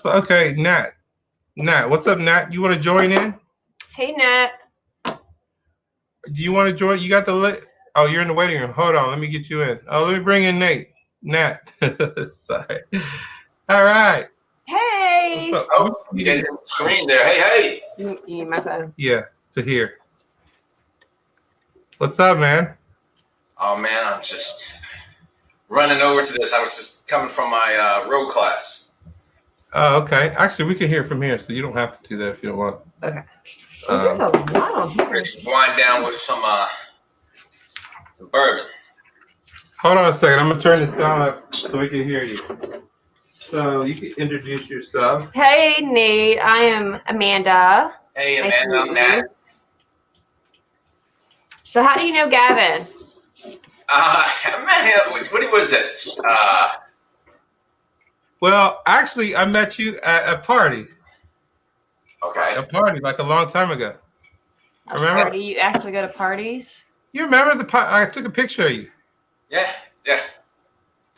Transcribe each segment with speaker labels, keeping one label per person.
Speaker 1: Okay, Nat. Nat, what's up, Nat? You want to join in?
Speaker 2: Hey, Nat.
Speaker 1: Do you want to join? You got the Oh, you're in the waiting room. Hold on, let me get you in. Oh, let me bring in Nate. Nat. Sorry. All right.
Speaker 2: Hey.
Speaker 1: What's up?
Speaker 3: Oh, you get the screen there. Hey.
Speaker 2: My phone.
Speaker 1: Yeah, to here. What's up, man?
Speaker 3: Oh man, I'm just running over to this. I was just coming from my road class.
Speaker 1: Oh, okay. Actually, we can hear from here, so you don't have to do that if you don't want.
Speaker 2: Okay. There's a lot on here.
Speaker 3: Ready to wind down with some bourbon.
Speaker 1: Hold on a second. I'm gonna turn this down up so we can hear you. So you can introduce yourself.
Speaker 2: Hey, Nate. I am Amanda.
Speaker 3: Hey,
Speaker 2: Nice
Speaker 3: Amanda,
Speaker 2: to
Speaker 3: I'm
Speaker 2: meet you.
Speaker 3: Nat.
Speaker 2: So how do you know Gavin?
Speaker 3: Man, what was it?
Speaker 1: Well, actually, I met you at a party.
Speaker 3: Okay.
Speaker 1: A party like a long time ago. Remember?
Speaker 2: Party? You actually go to parties?
Speaker 1: You remember I took a picture of you.
Speaker 3: Yeah.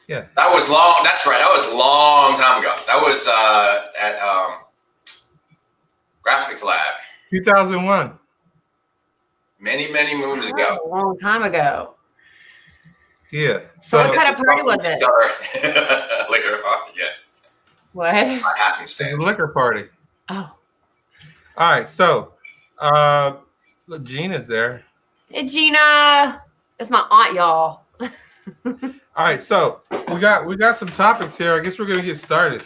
Speaker 1: Yeah.
Speaker 3: That was long. That's right. That was a long time ago. That was at Graphics Lab.
Speaker 1: 2001.
Speaker 3: Many moons ago.
Speaker 2: A long time ago.
Speaker 1: Yeah.
Speaker 2: So what kind of party was it?
Speaker 3: Liquor. Yeah.
Speaker 2: What?
Speaker 3: My
Speaker 1: It's a
Speaker 3: happenstance.
Speaker 1: liquor party.
Speaker 2: Oh.
Speaker 1: All right. So, look, Gina's there.
Speaker 2: Hey, Gina. It's my aunt, y'all.
Speaker 1: All right. So we got some topics here. I guess we're gonna get started.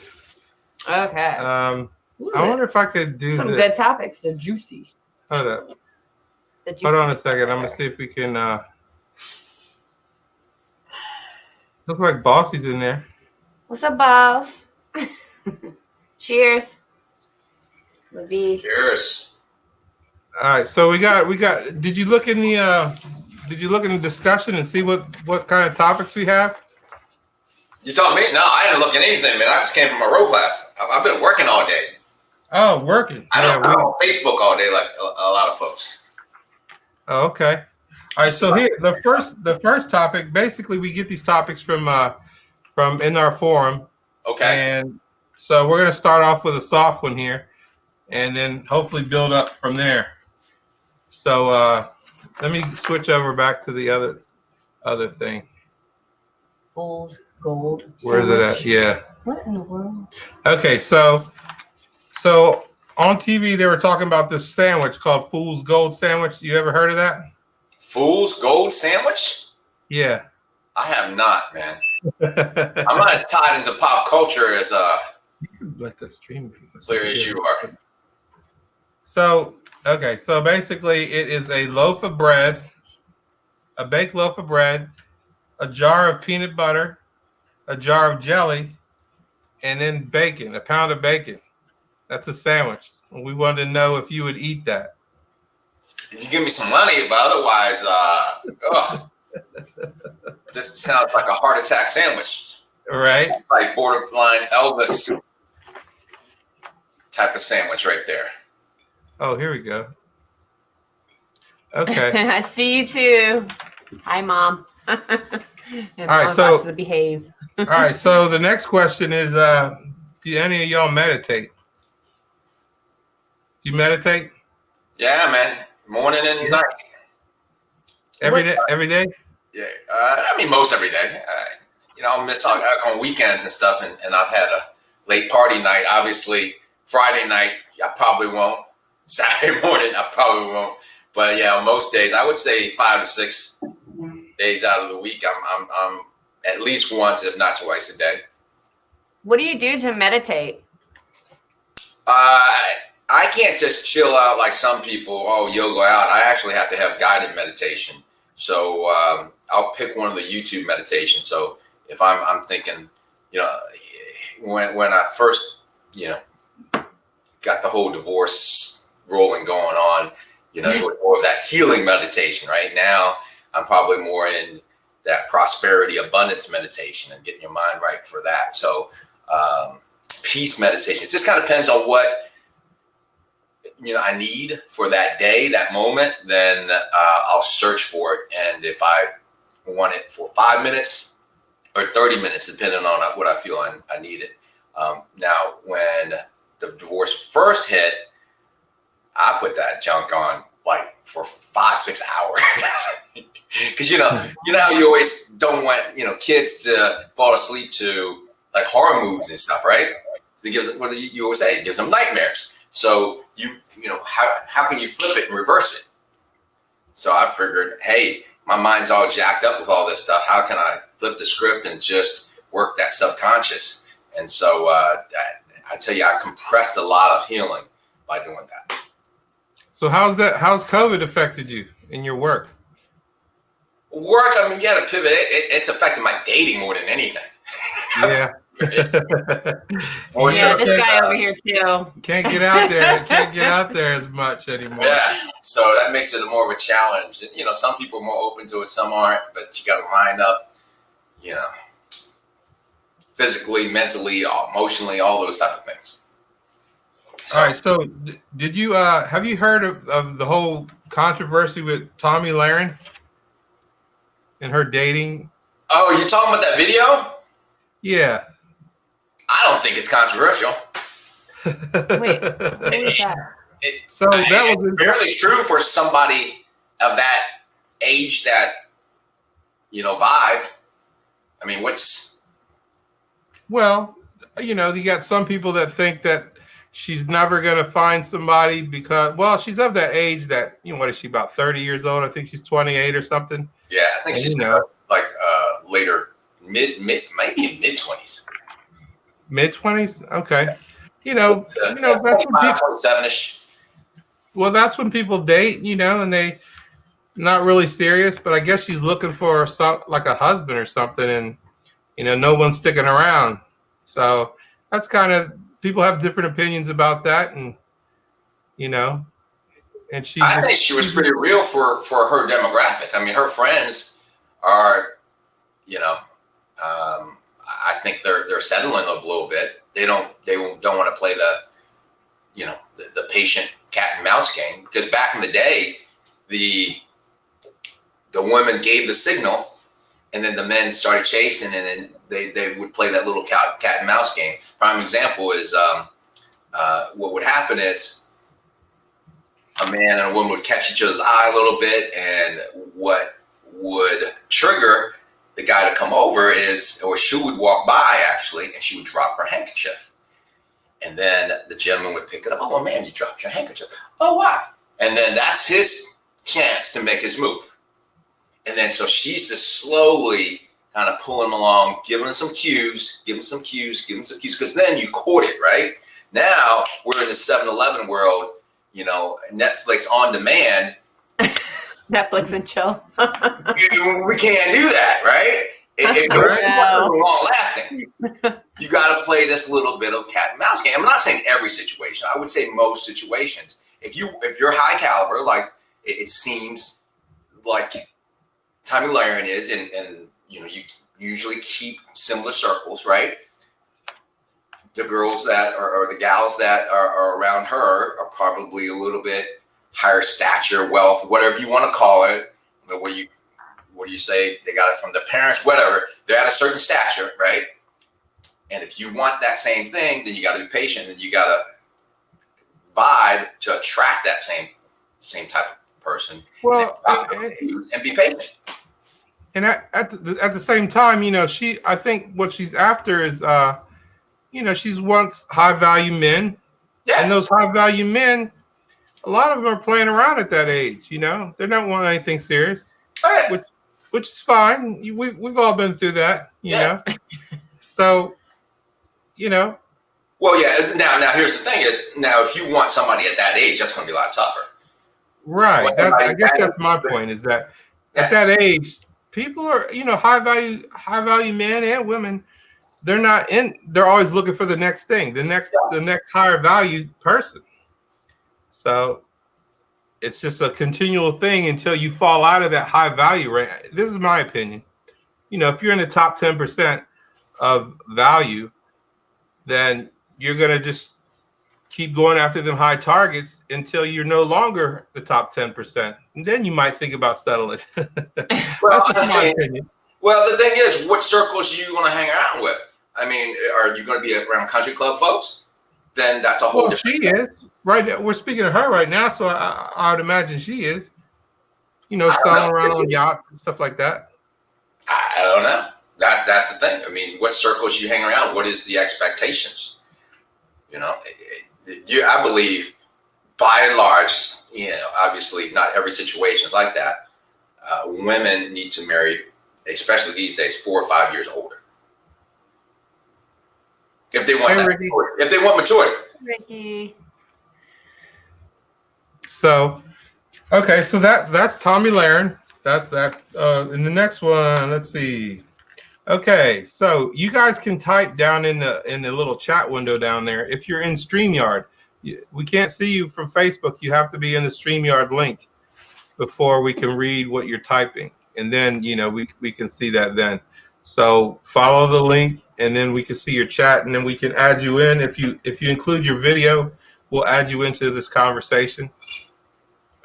Speaker 2: Okay.
Speaker 1: I wonder if I could do
Speaker 2: some
Speaker 1: this.
Speaker 2: good topics. They're juicy.
Speaker 1: Hold up.
Speaker 2: The juicy
Speaker 1: Hold on a second. I'm gonna see if we can. Looks like Bossy's in there.
Speaker 2: What's up, boss? Cheers. Levy.
Speaker 3: Cheers.
Speaker 1: All right. So we got. Did you look in the? Did you look in the discussion and see what kind of topics we have?
Speaker 3: You told me? No, I didn't look at anything, man. I just came from my road class. I've been working all day.
Speaker 1: Oh, working.
Speaker 3: I'm on Facebook all day, like a lot of folks.
Speaker 1: Oh, okay. All right. So here, the first topic. Basically, we get these topics from in our forum.
Speaker 3: Okay.
Speaker 1: And so we're gonna start off with a soft one here, and then hopefully build up from there. So let me switch over back to the other thing.
Speaker 2: Fool's Gold.
Speaker 1: Where is it at? Yeah.
Speaker 2: What in the world?
Speaker 1: Okay. So on TV they were talking about this sandwich called Fool's Gold sandwich. You ever heard of that?
Speaker 3: Fool's Gold sandwich?
Speaker 1: Yeah.
Speaker 3: I have not, man. I'm not as tied into pop culture as
Speaker 1: You can let the stream
Speaker 3: clear as you are.
Speaker 1: So okay, so basically it is a loaf of bread, a baked loaf of bread, a jar of peanut butter, a jar of jelly, and then bacon, a pound of bacon. That's a sandwich. We wanted to know if you would eat that.
Speaker 3: You can give me some money, but otherwise, this sounds like a heart attack sandwich.
Speaker 1: Right?
Speaker 3: Like borderline Elvis type of sandwich right there.
Speaker 1: Oh, here we go. Okay.
Speaker 2: I see you too. Hi, Mom. And
Speaker 1: All right,
Speaker 2: Mom
Speaker 1: so-
Speaker 2: watches the Behave.
Speaker 1: All right. So the next question is, do any of y'all meditate? You meditate
Speaker 3: Yeah, man. Morning and night.
Speaker 1: every day? Every day?
Speaker 3: Yeah. I mean, most every day. I'll miss out on weekends and stuff, and I've had a late party night. Obviously, Friday night, I probably won't. Saturday morning, I probably won't. But yeah, on most days, I would say 5 to 6 days out of the week, I'm at least once, if not twice a day.
Speaker 2: What do you do to meditate?
Speaker 3: I can't just chill out like some people. Oh, yoga out. I actually have to have guided meditation. So I'll pick one of the YouTube meditations. So if I'm thinking, when I first, got the whole divorce rolling going on, more of that healing meditation. Right now, I'm probably more in that prosperity, abundance meditation and getting your mind right for that. So peace meditation. It just kind of depends on what I need for that day, that moment. Then I'll search for it, and if I want it for 5 minutes or 30 minutes, depending on what I feel I need it. Now, when the divorce first hit, I put that junk on like for 5-6 hours. Because you know how you always don't want kids to fall asleep to like horror movies and stuff, right? So it gives, what do you always say? It gives them nightmares. So how can you flip it and reverse it? So I figured, hey, my mind's all jacked up with all this stuff. How can I flip the script and just work that subconscious? And so I tell you, I compressed a lot of healing by doing that.
Speaker 1: So how's COVID affected you in your work?
Speaker 3: Work, I mean, you had to pivot. It's affected my dating more than anything.
Speaker 1: Yeah.
Speaker 3: More so.
Speaker 2: This guy over here too.
Speaker 1: Can't get out there. Can't get out there as much anymore.
Speaker 3: Yeah. So that makes it more of a challenge. Some people are more open to it, some aren't. But you got to line up, physically, mentally, emotionally, all those type of things. So,
Speaker 1: all right. So, did you have you heard of the whole controversy with Tomi Lahren and her dating?
Speaker 3: Oh, you talking about that video?
Speaker 1: Yeah.
Speaker 3: I don't think it's controversial.
Speaker 2: Wait, what was that?
Speaker 3: It's barely true for somebody of that age, that vibe. I mean,
Speaker 1: well, you got some people that think that she's never going to find somebody because, well, she's of that age that, what is she, about 30 years old? I think she's 28 or something.
Speaker 3: Yeah, I think she's like later, maybe mid-20s.
Speaker 1: Mid-20s? Okay. That's when
Speaker 3: 27-ish.
Speaker 1: well, that's when people date, and they not really serious, but I guess she's looking for like a husband or something, and no one's sticking around. So that's kind of, people have different opinions about that, and and
Speaker 3: I think she was pretty real for her demographic. I mean, her friends are, I think they're settling a little bit. They don't want to play the patient cat and mouse game, because back in the day, the women gave the signal, and then the men started chasing, and then they would play that little cat and mouse game. Prime example is what would happen is a man and a woman would catch each other's eye a little bit, and what would trigger the guy to come over or she would walk by actually, and she would drop her handkerchief. And then the gentleman would pick it up. Oh, well, man, you dropped your handkerchief. Oh, why? And then that's his chance to make his move. And then so she's just slowly kind of pulling him along, giving him some cues, because then you caught it, right? Now we're in the 7-Eleven world, Netflix on demand.
Speaker 2: Netflix and chill.
Speaker 3: We can't do that, right? It's long lasting. You got to play this little bit of cat and mouse game. I'm not saying every situation. I would say most situations. If you're high caliber, like it seems like Tomi Lahren is, and you usually keep similar circles, right? The girls that or the gals that are around her are probably a little bit higher stature, wealth, whatever you want to call it. What do you say? They got it from their parents, whatever. They're at a certain stature, right? And if you want that same thing, then you got to be patient, and you got to vibe to attract that same type of person.
Speaker 1: Well,
Speaker 3: and be patient.
Speaker 1: And at the same time, I think what she's after is, she wants high value men, and those high value men, a lot of them are playing around at that age. They're not wanting anything serious, which is fine. We've all been through that, you know. So,
Speaker 3: Well, yeah. Now, here's the thing: is now if you want somebody at that age, that's going to be a lot tougher.
Speaker 1: Right. I guess that's my point. Is that at that age, people are, high value men and women. They're always looking for the next thing, the next higher value person. So it's just a continual thing until you fall out of that high value range. This is my opinion. If you're in the top 10% of value, then you're going to just keep going after them high targets until you're no longer the top 10%. And then you might think about settling.
Speaker 3: Well,
Speaker 1: That's just my opinion.
Speaker 3: Well, the thing is, what circles you want to hang around with? I mean, are you going to be around country club folks? Then that's a whole
Speaker 1: Well,
Speaker 3: different.
Speaker 1: she is right now. We're speaking of her right now, so I would imagine she is. You know,
Speaker 3: I don't
Speaker 1: sailing
Speaker 3: know.
Speaker 1: around on yachts and stuff like that.
Speaker 3: I don't know. That's the thing. I mean, what circles you hang around? What is the expectations? You know, I believe, by and large, you know, obviously not every situation is like that. Women need to marry, especially these days, 4 or 5 years older, if they want
Speaker 1: Ricky.
Speaker 3: if they want maturity.
Speaker 2: Ricky.
Speaker 1: So, okay, so that's Tomi Lahren. That's that. And the next one, let's see. Okay, so you guys can type down in the little chat window down there. If you're in StreamYard, we can't see you from Facebook. You have to be in the StreamYard link before we can read what you're typing, and then you know we can see that then. So follow the link, and then we can see your chat, and then we can add you in. If you include your video, we'll add you into this conversation.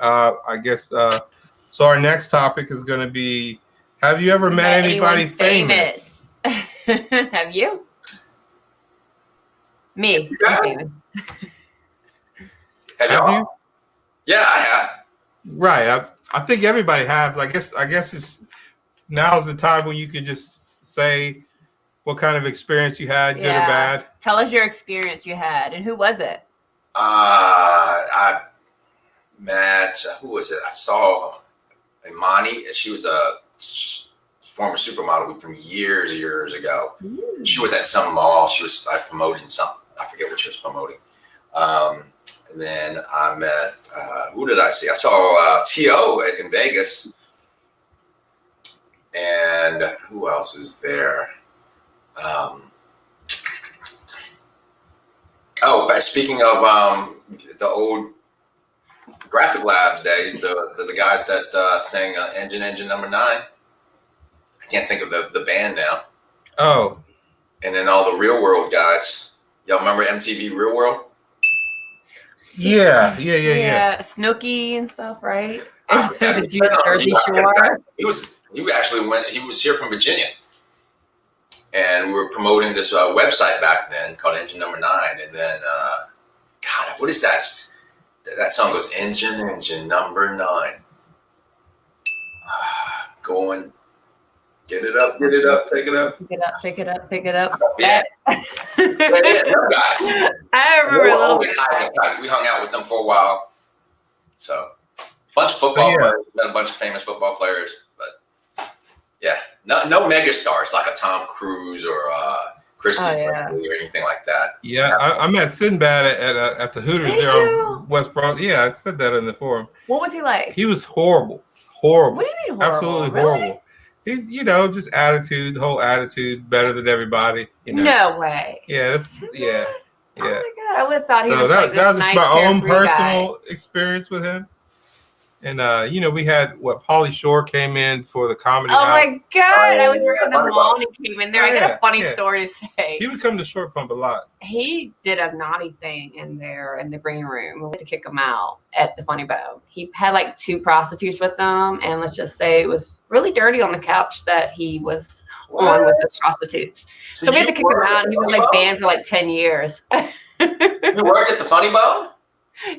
Speaker 1: I guess. So our next topic is going to be: have you ever met anybody famous?
Speaker 2: Have you? Me.
Speaker 3: Yeah.
Speaker 2: I'm famous.
Speaker 3: Have you? Yeah, I have.
Speaker 1: Right. I think everybody has. I guess it's now's the time when you can just say what kind of experience you had, good or bad.
Speaker 2: Tell us your experience you had, and who was it?
Speaker 3: I met, who was it? I saw Imani. She was a former supermodel from years ago.
Speaker 2: Ooh.
Speaker 3: She was at some mall. She was promoting something. I forget what she was promoting. And then I met, who did I see? I saw T.O. in Vegas. And who else is there? Speaking of the old Graphic Labs days, the guys that sang Engine Number 9. I can't think of the band now.
Speaker 1: Oh.
Speaker 3: And then all the Real World guys. Y'all remember MTV Real World?
Speaker 1: Yeah.
Speaker 2: Snooki and stuff, right?
Speaker 3: I
Speaker 2: The Jersey Shore.
Speaker 3: He was here from Virginia. And we were promoting this website back then called Engine Number 9. And then, God, what is that? That song goes, Engine Number 9. Going, get it up, take it up.
Speaker 2: Pick it up.
Speaker 3: Yeah. Guys.
Speaker 2: I remember a little bit.
Speaker 3: We hung out with them for a while. So, bunch of football players. We got a bunch of famous football players. But, yeah, no mega stars like a Tom Cruise or Christy or anything like that.
Speaker 1: Yeah, I met Sinbad at the Hooters there on West Bronx. Yeah, I said that in the forum.
Speaker 2: What was he like?
Speaker 1: He was horrible.
Speaker 2: What do you mean horrible?
Speaker 1: Absolutely
Speaker 2: Really?
Speaker 1: horrible. He's, just attitude, the whole attitude, better than everybody.
Speaker 2: No way.
Speaker 1: Yeah, yeah.
Speaker 2: Oh my God, I would have thought he was like this
Speaker 1: that was
Speaker 2: nice,
Speaker 1: my own
Speaker 2: carefree
Speaker 1: personal experience with him. And we had Pauly Shore came in for the comedy.
Speaker 2: Oh
Speaker 1: house.
Speaker 2: my God, I was working the mall and he came in there. I got a funny story to say.
Speaker 1: He would come to Short Pump a lot.
Speaker 2: He did a naughty thing in there in the green room. We had to kick him out at the Funny Bone. He had like 2 prostitutes with him, and let's just say it was really dirty on the couch that he was on with the prostitutes. So we had to kick him out, and he was like banned for like 10 years.
Speaker 3: You worked at the Funny Bone?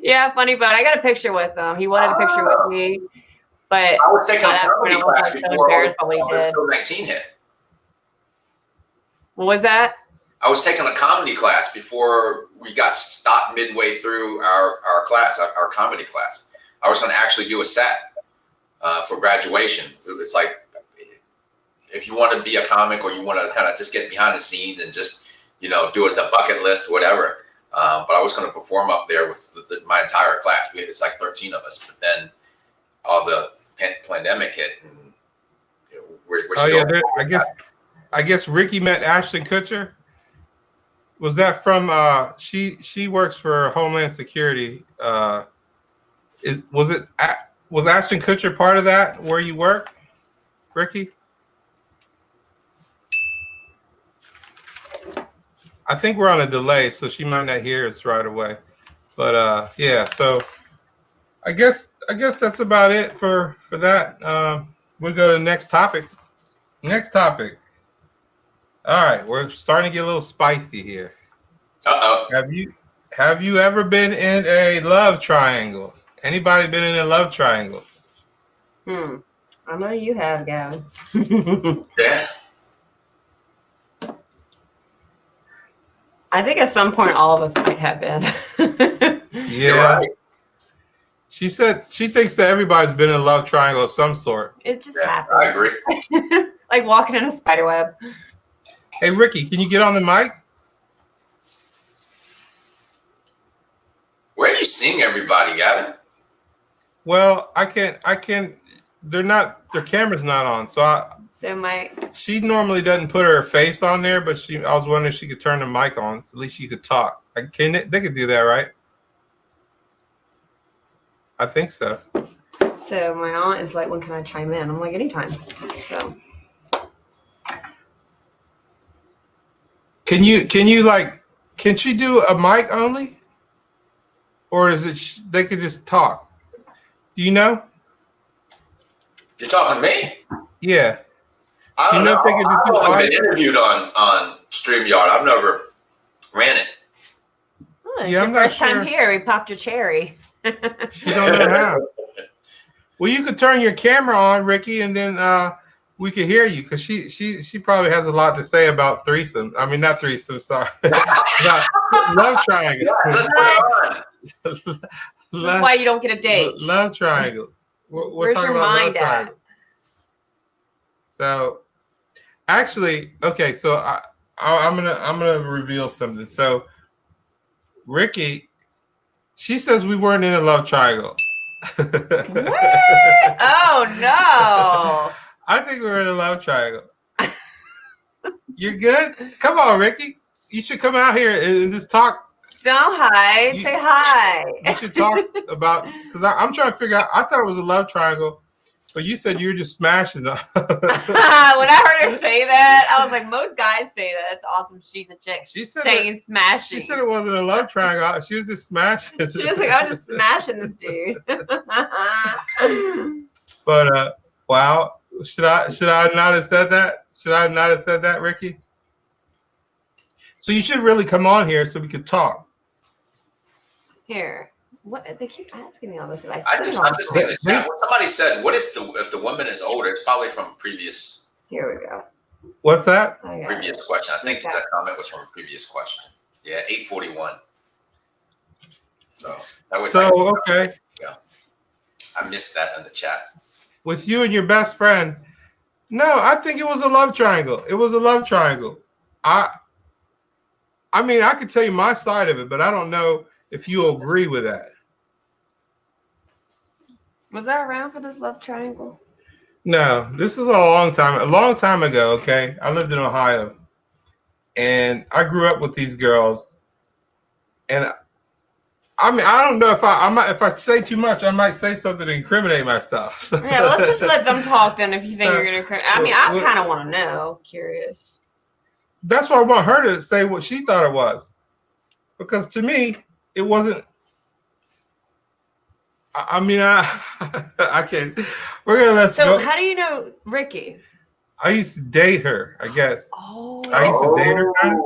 Speaker 2: Yeah, Funny Bone. I got a picture with him. He wanted a picture with me, but
Speaker 3: I was taking a comedy class
Speaker 2: so
Speaker 3: before
Speaker 2: embarrassed by what he did.
Speaker 3: COVID-19 hit.
Speaker 2: What was that?
Speaker 3: I was taking a comedy class before we got stopped midway through our class, our comedy class. I was going to actually do a set for graduation. It's like, if you want to be a comic or you want to kind of just get behind the scenes and just, do it as a bucket list, whatever. But I was going to perform up there with my entire class. It's like 13 of us. But then all the pandemic hit, and we're still.
Speaker 1: I guess Ricky met Ashton Kutcher. Was that from? She works for Homeland Security. Was Ashton Kutcher part of that where you work, Ricky? I think we're on a delay, so she might not hear us right away. But yeah, so I guess that's about it for that. We'll go to the next topic. All right, we're starting to get a little spicy here.
Speaker 3: Uh-oh.
Speaker 1: Have you ever been in a love triangle? Anybody been in a love triangle?
Speaker 2: I know you have, Gavin.
Speaker 3: Yeah.
Speaker 2: I think at some point all of us might have been.
Speaker 3: You're
Speaker 1: Yeah.
Speaker 3: right.
Speaker 1: She said she thinks that everybody's been in a love triangle of some sort.
Speaker 2: It just
Speaker 3: Yeah,
Speaker 2: happens.
Speaker 3: I agree.
Speaker 2: Like walking in a spider web.
Speaker 1: Hey, Ricky, can you get on the mic?
Speaker 3: Where are you seeing everybody, Gavin?
Speaker 1: Well, I can't. Their camera's not on. So she normally doesn't put her face on there, but I was wondering if she could turn the mic on. So at least she could talk. They could do that, right? I think so.
Speaker 2: So my aunt is like, when can I chime in? I'm like, anytime. So
Speaker 1: Can she do a mic only? Or is it they could just talk? Do you know?
Speaker 3: You're talking to me?
Speaker 1: Yeah.
Speaker 3: I don't
Speaker 1: You know
Speaker 3: know.
Speaker 1: if they could just do
Speaker 3: I've only
Speaker 1: audio?
Speaker 3: been interviewed on StreamYard. I've never ran it.
Speaker 2: it's
Speaker 1: Yeah,
Speaker 2: your
Speaker 1: I'm not
Speaker 2: first time
Speaker 1: sure.
Speaker 2: here. We popped your cherry.
Speaker 1: She don't know how. Well, you could turn your camera on, Ricky, and then we could hear you because she probably has a lot to say about threesome. I mean, not threesome. Sorry, love triangle.
Speaker 3: Let's put it on.
Speaker 2: This is why you don't get a date.
Speaker 1: Love triangles. We're
Speaker 2: Where's
Speaker 1: talking
Speaker 2: your
Speaker 1: about
Speaker 2: mind
Speaker 1: love
Speaker 2: at?
Speaker 1: triangles. So, actually, okay. So I'm gonna reveal something. So, Ricky, she says we weren't in a love triangle.
Speaker 2: What? Oh no!
Speaker 1: I think we're in a love triangle. You're good? Come on, Ricky. You should come out here and just talk.
Speaker 2: Don't hide.
Speaker 1: You-
Speaker 2: Say hi.
Speaker 1: You should talk about because I'm trying to figure out. I thought it was a love triangle, but you said you were just smashing them.
Speaker 2: When I heard her say that, I was like, most guys say that. That's awesome. She's a chick.
Speaker 1: She said
Speaker 2: saying smashing.
Speaker 1: She said it wasn't a love triangle. She was just smashing.
Speaker 2: She was like, I'm just smashing this dude.
Speaker 1: But wow, should I not have said that? Should I not have said that, Ricky? So you should really come on here so we could talk.
Speaker 2: Here. What they keep asking me all this.
Speaker 3: I'm just seeing the chat. Well, somebody said, "What is if the woman is older?" It's probably from previous
Speaker 2: Here we go.
Speaker 1: What's that?
Speaker 2: I got
Speaker 3: previous
Speaker 2: it.
Speaker 3: question. I think
Speaker 2: Okay.
Speaker 3: that comment was from a previous question. Yeah, 841. So that was.
Speaker 1: So okay,
Speaker 3: I missed that in the chat.
Speaker 1: with you and your best friend. No, I think it was a love triangle. It was a love triangle. I mean, I could tell you my side of it, but I don't know if you agree with that.
Speaker 2: Was I around for this love triangle?
Speaker 1: No, this is a long time ago. Okay, I lived in Ohio, and I grew up with these girls. And I mean, I don't know if if I say too much, I might say something to incriminate myself. So,
Speaker 2: Yeah, let's just let them talk then. If you think you're gonna, I mean, I
Speaker 1: Well,
Speaker 2: kind of want to know. Curious.
Speaker 1: that's why I want her to say what she thought it was, because to me, it wasn't. I mean, I can't. We're gonna let
Speaker 2: So,
Speaker 1: go.
Speaker 2: how do you know Ricky?
Speaker 1: I used to date her, I guess.
Speaker 2: Oh.
Speaker 1: I used to date her, kind of.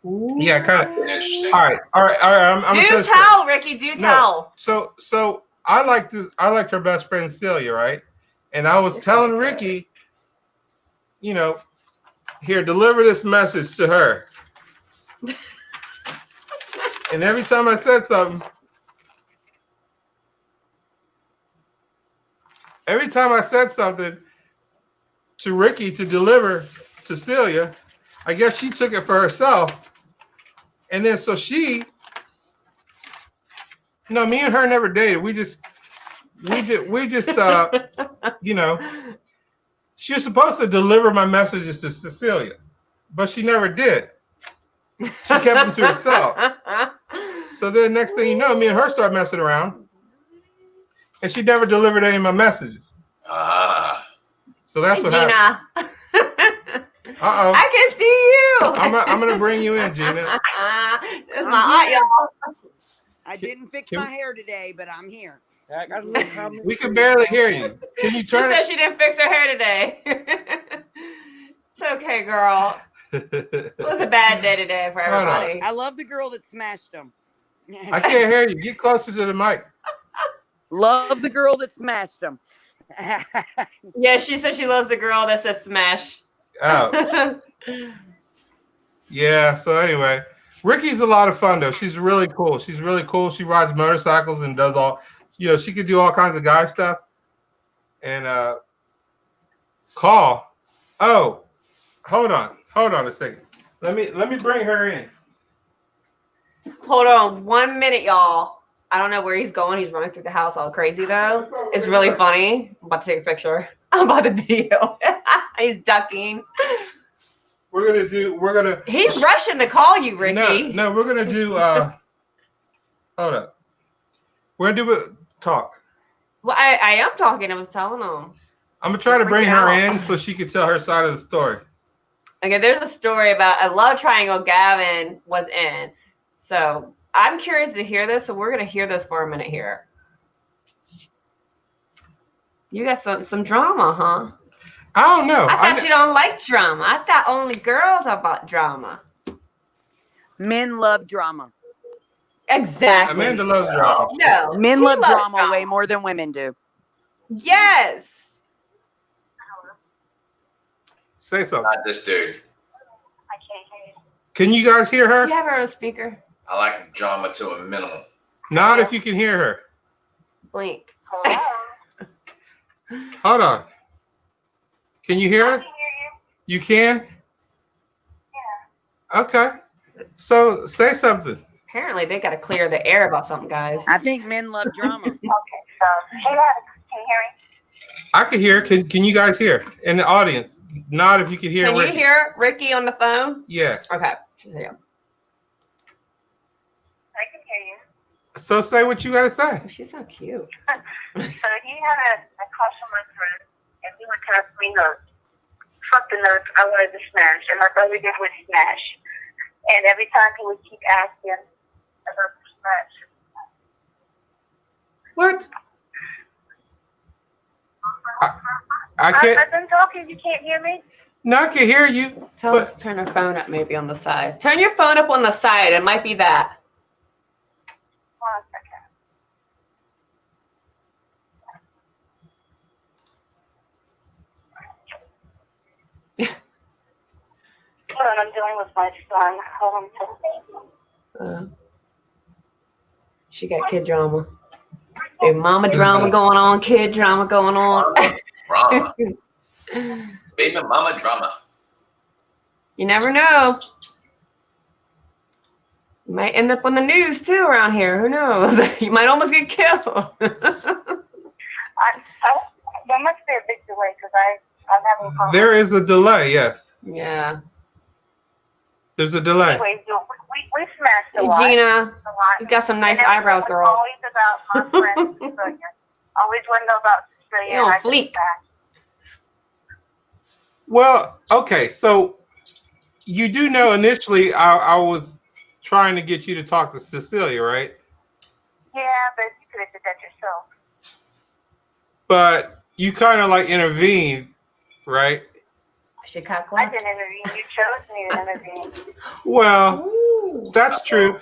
Speaker 3: Ooh,
Speaker 1: Yeah, kind of.
Speaker 3: interesting.
Speaker 1: All right. I'm gonna
Speaker 2: Do
Speaker 1: say-
Speaker 2: tell, Ricky. Do tell.
Speaker 1: So I liked her best friend Celia, right? And I was telling Ricky, you know, here, deliver this message to her. And every time I said something, to Ricky to deliver to Celia, I guess she took it for herself. And then so me and her never dated. We just you know, she was supposed to deliver my messages to Cecilia, but she never did. She kept them to herself. So then next thing you know, me and her start messing around, and she never delivered any of my messages.
Speaker 3: Ah,
Speaker 1: So that's what happened.
Speaker 2: Gina.
Speaker 1: Uh-oh.
Speaker 2: I can see you.
Speaker 1: I'm gonna bring you in, Gina.
Speaker 2: That's my aunt, y'all.
Speaker 4: I didn't fix
Speaker 1: can-
Speaker 4: my hair today, but I'm here.
Speaker 5: I got a little comment.
Speaker 1: We can barely hear you. Can you
Speaker 2: She
Speaker 1: turn
Speaker 2: said
Speaker 1: it?
Speaker 2: she didn't fix her hair today. It's okay, girl. It was a bad day today for
Speaker 1: Hold on.
Speaker 2: everybody.
Speaker 4: I love the girl that smashed him.
Speaker 1: I can't hear you. Get closer to the mic.
Speaker 4: Love the girl that smashed him.
Speaker 2: Yeah, she said she loves the girl that said smash.
Speaker 1: Oh, yeah. So anyway, Ricky's a lot of fun though. She's really cool. She's really cool. She rides motorcycles and does all, she could do all kinds of guy stuff. And call. Oh, hold on a second. Let me bring her in.
Speaker 2: Hold on 1 minute, y'all. I don't know where he's going. He's running through the house all crazy though. It's really funny. I'm about to take a picture. I'm about to video. He's ducking.
Speaker 1: He's
Speaker 2: He's rushing to call you, Ricky.
Speaker 1: No, we're gonna do hold up. We're gonna do a talk.
Speaker 2: Well, I am talking. I was telling him.
Speaker 1: I'm gonna try to bring
Speaker 2: Freaking
Speaker 1: her
Speaker 2: out.
Speaker 1: in so she can tell her side of the story.
Speaker 2: Okay, there's a story about a love triangle Gavin was in. So I'm curious to hear this. So we're gonna hear this for a minute here. You got some drama, huh?
Speaker 1: I don't know.
Speaker 2: I thought you don't like drama. I thought only girls are about drama.
Speaker 4: Men love drama.
Speaker 2: Exactly.
Speaker 1: Amanda loves drama.
Speaker 2: No.
Speaker 4: Men
Speaker 2: he
Speaker 4: love
Speaker 2: loves
Speaker 4: drama way more than women do.
Speaker 2: Yes.
Speaker 1: Say something.
Speaker 3: Not this dude.
Speaker 1: Can you guys hear
Speaker 2: Do
Speaker 1: her?
Speaker 2: you have her on speaker?
Speaker 3: I like drama to a minimum.
Speaker 1: Not if you can hear her.
Speaker 2: Blink.
Speaker 1: Hold on. Can you hear her? You can? Yeah. Okay. So say something.
Speaker 2: Apparently they gotta clear the air about something, guys.
Speaker 4: I think men love drama.
Speaker 5: Can you hear me?
Speaker 1: I can hear. Can you guys hear? In the audience. Not if you can hear.
Speaker 2: Can you
Speaker 1: Ricky.
Speaker 2: hear Ricky on the phone?
Speaker 1: Yes.
Speaker 2: Okay. She's here.
Speaker 5: I can hear you.
Speaker 1: So say what you gotta say.
Speaker 2: Oh, she's so cute.
Speaker 5: So he had a crush on my friend, and he would pass me notes. Fuck the notes, I wanted to smash, and my brother did would smash. And every time he would keep asking about the smash.
Speaker 1: What? I can't.
Speaker 5: I've been talking, you can't hear me?
Speaker 1: No, I can hear you.
Speaker 2: Tell
Speaker 1: But-
Speaker 2: us to turn her phone up maybe on the side. Turn your phone up on the side. It might be that.
Speaker 5: 1 second. Hold on, I'm dealing with my son. Hold on a second.
Speaker 2: She got kid drama. Big mama drama going on, kid drama going on.
Speaker 3: Drama. Baby mama drama.
Speaker 2: You never know. You might end up on the news too around here. Who knows? You might almost get killed.
Speaker 5: There must be a big delay because I'm having a problem.
Speaker 1: There is a delay. Yes,
Speaker 2: Yeah.
Speaker 1: there's a delay.
Speaker 5: Anyways, we smashed a
Speaker 2: Hey,
Speaker 5: lot.
Speaker 2: Gina,
Speaker 5: A lot.
Speaker 2: you got some nice
Speaker 5: And everything
Speaker 2: eyebrows,
Speaker 5: was
Speaker 2: girl.
Speaker 5: Always about my friend Cecilia. Always want to know about Cecilia.
Speaker 2: You're on
Speaker 5: and I just
Speaker 2: fleek.
Speaker 5: smashed.
Speaker 1: Well, okay. So you do know initially I was trying to get you to talk to Cecilia, right?
Speaker 5: Yeah, but you could have did that yourself.
Speaker 1: But you kind of like intervened, right?
Speaker 2: She cut
Speaker 5: I
Speaker 2: class.
Speaker 5: didn't intervene. You chose me to intervene.
Speaker 1: Well,
Speaker 2: Ooh.
Speaker 1: that's true.